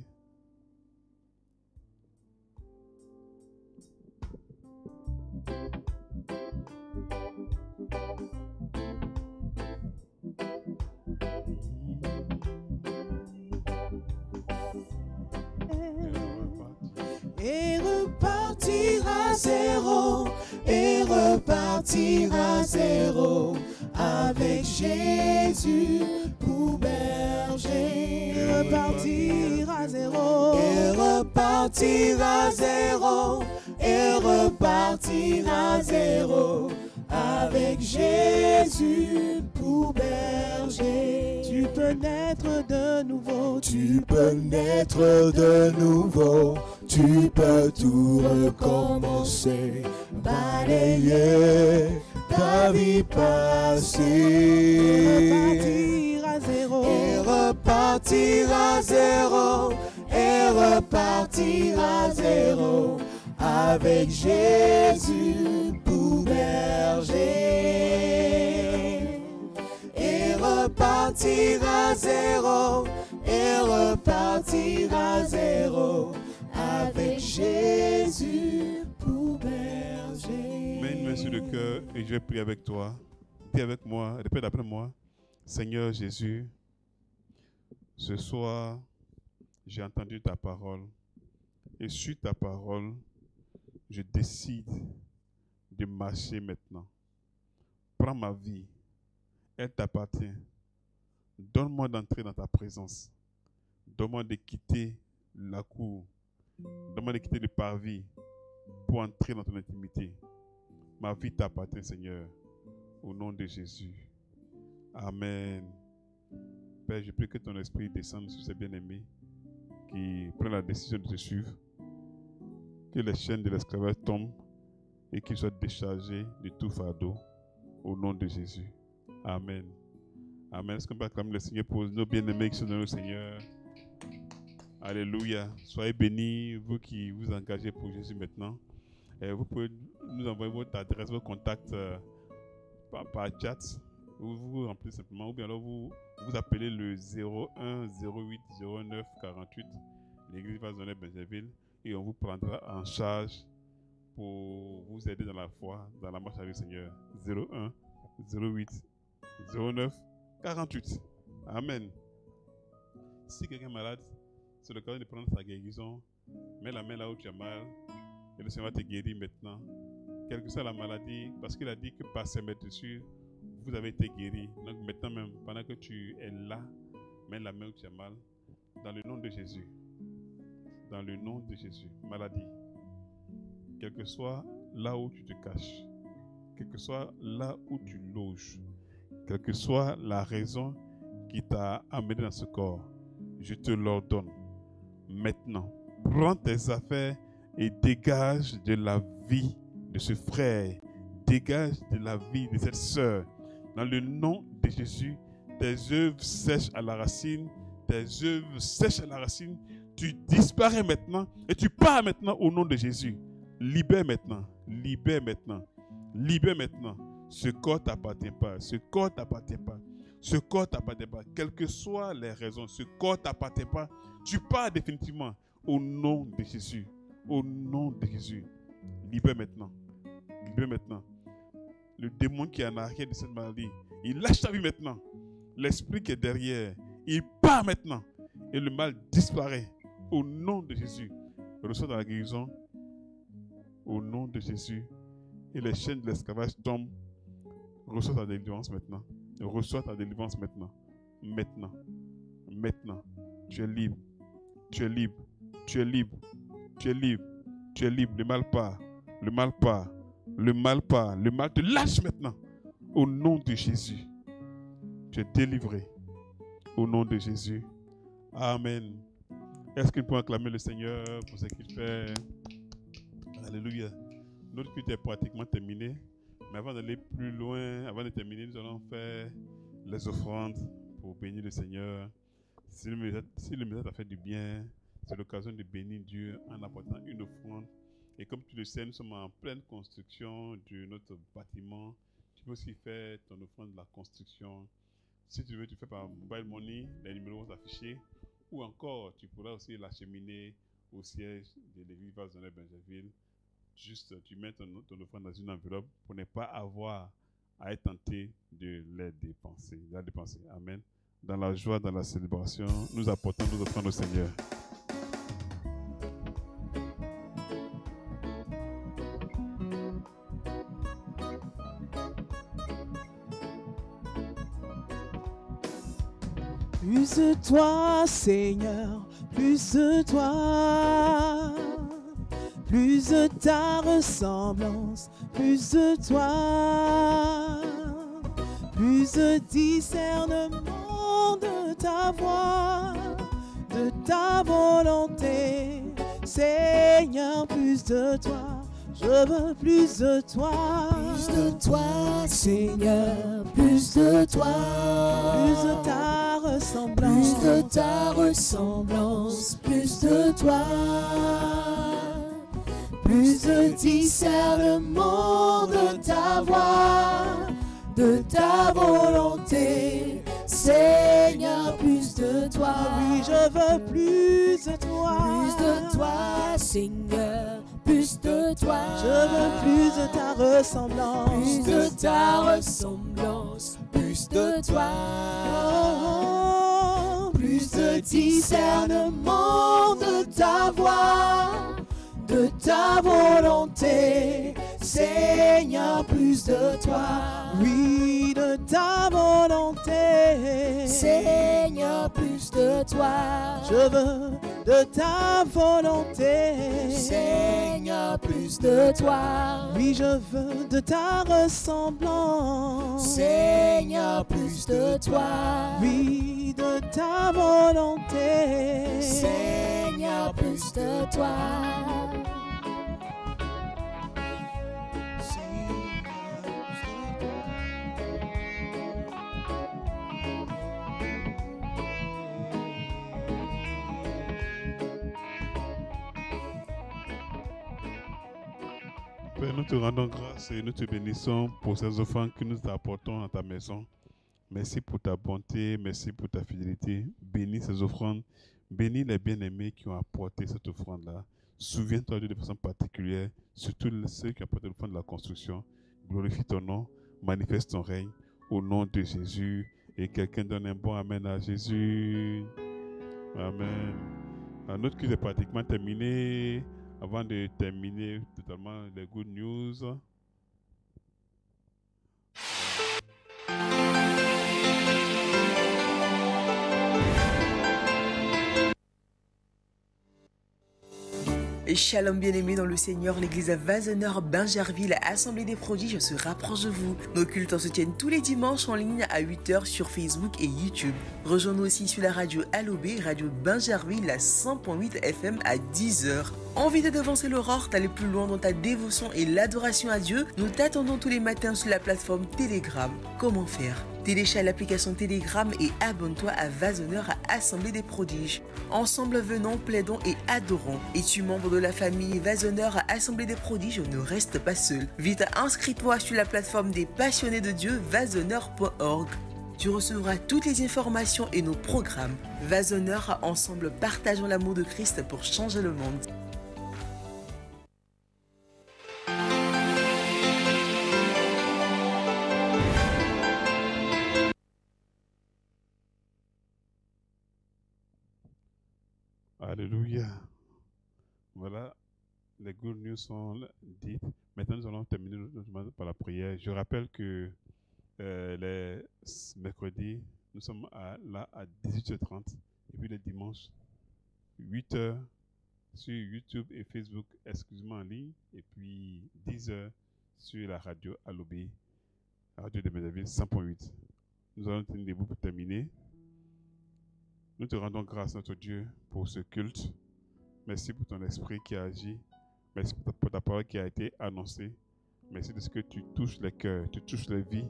Et repartir à zéro, et repartir à zéro, avec Jésus pour berger. Et repartir à zéro. Et repartir à zéro, et repartir à zéro, avec Jésus pour berger. Tu peux naître de nouveau. Tu peux naître de nouveau, tu peux tout recommencer, balayer ta vie passée. Repartir à zéro. Et repartir à zéro, et repartir à zéro, avec Jésus pour berger. Et repartir à zéro, et repartir à zéro, avec Jésus pour berger. Mets une main sur le cœur et je vais prier avec toi. Dis avec moi, répète après moi. Seigneur Jésus, ce soir, j'ai entendu ta parole. Et sur ta parole, je décide de marcher maintenant. Prends ma vie. Elle t'appartient. Donne-moi d'entrer dans ta présence. Donne-moi de quitter la cour. Donne-moi de quitter le parvis pour entrer dans ton intimité. Ma vie t'appartient, Seigneur. Au nom de Jésus. Amen. Père, je prie que ton esprit descende sur ces bien-aimés qui prennent la décision de te suivre. Que les chaînes de l'esclavage tombent et qu'ils soient déchargés de tout fardeau. Au nom de Jésus. Amen. Amen. Est-ce qu'on peut acclamer le Seigneur pour nos bien-aimés qui sont dans le Seigneur? Alléluia. Soyez bénis, vous qui vous engagez pour Jésus maintenant. Vous pouvez nous envoyer votre adresse, vos contacts par chat. Vous remplissez simplement, ou bien alors vous appelez le 01 08 09 48, l'église Vazonnet Benjerville, et on vous prendra en charge pour vous aider dans la foi, dans la marche avec le Seigneur. 01 08 09 48. Amen. Si quelqu'un est malade, c'est le cas de prendre sa guérison. Mets la main là où tu as mal et le Seigneur va te guérir maintenant quelle que soit la maladie, parce qu'il a dit que par ses dessus, vous avez été guéri. Donc maintenant même, pendant que tu es là, mets la main où tu as mal, dans le nom de Jésus. Dans le nom de Jésus. Maladie. Quel que soit là où tu te caches, quel que soit là où tu loges, quelle que soit la raison qui t'a amené dans ce corps, je te l'ordonne. Maintenant, prends tes affaires et dégage de la vie de ce frère, dégage de la vie de cette sœur. Dans le nom de Jésus, tes œuvres sèchent à la racine, tes œuvres sèchent à la racine, tu disparais maintenant et tu pars maintenant au nom de Jésus. Libère maintenant, libère maintenant, libère maintenant. Ce corps ne t'appartient pas, ce corps ne t'appartient pas, ce corps ne t'appartient pas. Quelles que soient les raisons, ce corps ne t'appartient pas. Tu pars définitivement au nom de Jésus. Au nom de Jésus. Libère maintenant. Libère maintenant. Le démon qui est en arrière de cette maladie, il lâche ta vie maintenant. L'esprit qui est derrière, il part maintenant. Et le mal disparaît. Au nom de Jésus. Reçois dans la guérison. Au nom de Jésus. Et les chaînes de l'esclavage tombent. Reçois ta délivrance maintenant. Reçois ta délivrance maintenant. Maintenant. Maintenant. Tu es libre. Tu es libre. Tu es libre. Tu es libre. Tu es libre. Le mal part. Le mal part. Le mal part. Le mal te lâche maintenant. Au nom de Jésus. Tu es délivré. Au nom de Jésus. Amen. Est-ce qu'il peut acclamer le Seigneur pour ce qu'il fait? Alléluia. Notre culte est pratiquement terminé. Mais avant d'aller plus loin, avant de terminer, nous allons faire les offrandes pour bénir le Seigneur. Si le message a fait du bien, c'est l'occasion de bénir Dieu en apportant une offrande. Et comme tu le sais, nous sommes en pleine construction de notre bâtiment. Tu peux aussi faire ton offrande de la construction. Si tu veux, tu fais par mobile money, les numéros vont s'afficher. Ou encore, tu pourras aussi l'acheminer au siège de l'église Vazonnet Benjerville. Juste, tu mets ton offrande dans une enveloppe pour ne pas avoir à être tenté de les dépenser. Amen. Dans la joie, dans la célébration, nous apportons nos offrandes au Seigneur. Plus de toi, Seigneur, plus de toi. Plus de ta ressemblance, plus de toi, plus de discernement de ta voix, de ta volonté, Seigneur, plus de toi, je veux plus de toi. Plus de toi, Seigneur, plus de toi. Plus de ta ressemblance, plus de ta ressemblance, plus de toi. Plus de discernement de ta voix, de ta volonté, Seigneur, plus de toi. Oui, je veux plus de toi. Plus de toi, Seigneur, plus de toi. Je veux plus de ta ressemblance. Plus de ta ressemblance, plus de toi. Oh, plus de discernement de ta voix, de ta volonté, Seigneur, plus de toi. oui, de ta volonté. Seigneur, plus de toi. Je veux de ta volonté. Seigneur, plus de toi. Oui, je veux de ta ressemblance. Seigneur, plus de toi. Oui, de ta volonté. Seigneur, plus de toi. Père, nous te rendons grâce et nous te bénissons pour ces offrandes que nous apportons à ta maison. Merci pour ta bonté, merci pour ta fidélité. Bénis ces offrandes, bénis les bien-aimés qui ont apporté cette offrande-là. Souviens-toi de façon particulière, surtout ceux qui ont apporté l'offrande de la construction. Glorifie ton nom, manifeste ton règne au nom de Jésus. Et quelqu'un donne un bon amen à Jésus. Amen. Notre culte est pratiquement terminé. Avant de terminer totalement les good news, Et shalom bien-aimés dans le Seigneur, l'église Vaseneur Bingerville, Assemblée des prodiges, se rapproche de vous. Nos cultes se tiennent tous les dimanches en ligne à 8h sur Facebook et YouTube. Rejoins-nous aussi sur la radio Alobé, radio Bingerville à 100.8 FM à 10h. Envie de devancer l'aurore, d'aller plus loin dans ta dévotion et l'adoration à Dieu? Nous t'attendons tous les matins sur la plateforme Telegram. Comment faire? Télécharge l'application Telegram et abonne-toi à Vaseneur à Assemblée des prodiges. Ensemble venons, plaidons et adorons. Es-tu membre de la famille Vaseneur à Assemblée des prodiges? Ne reste pas seul. Vite, inscris-toi sur la plateforme des passionnés de Dieu, vaseneur.org. Tu recevras toutes les informations et nos programmes. Vaseneur, ensemble partageons l'amour de Christ pour changer le monde. Alléluia. Voilà, les good news sont dites. Maintenant, nous allons terminer par la prière. Je rappelle que les mercredis, nous sommes là à 18h30 et puis les dimanches, 8h sur YouTube et Facebook exclusivement en ligne et puis 10h sur la radio Alobé, la radio de Bingerville 100.8. Nous allons tenir debout pour terminer. Nous te rendons grâce, notre Dieu, pour ce culte. Merci pour ton esprit qui a agi. Merci pour ta parole qui a été annoncée. Merci de ce que tu touches les cœurs, tu touches les vies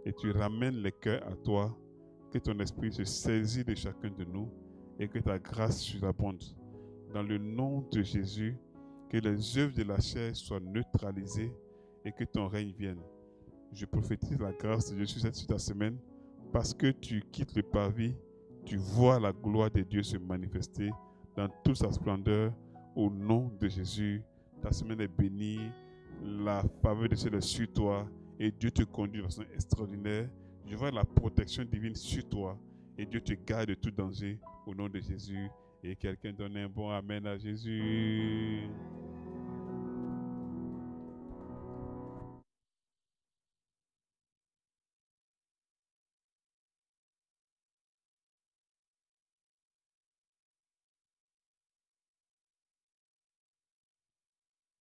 et tu ramènes les cœurs à toi. Que ton esprit se saisit de chacun de nous et que ta grâce surabonde. Dans le nom de Jésus, que les œuvres de la chair soient neutralisées et que ton règne vienne. Je prophétise la grâce de Dieu sur ta semaine parce que tu quittes le parvis. Tu vois la gloire de Dieu se manifester dans toute sa splendeur au nom de Jésus. Ta semaine est bénie, la faveur de Dieu est sur toi et Dieu te conduit de façon extraordinaire. Je vois la protection divine sur toi et Dieu te garde de tout danger au nom de Jésus. Et quelqu'un donne un bon amen à Jésus.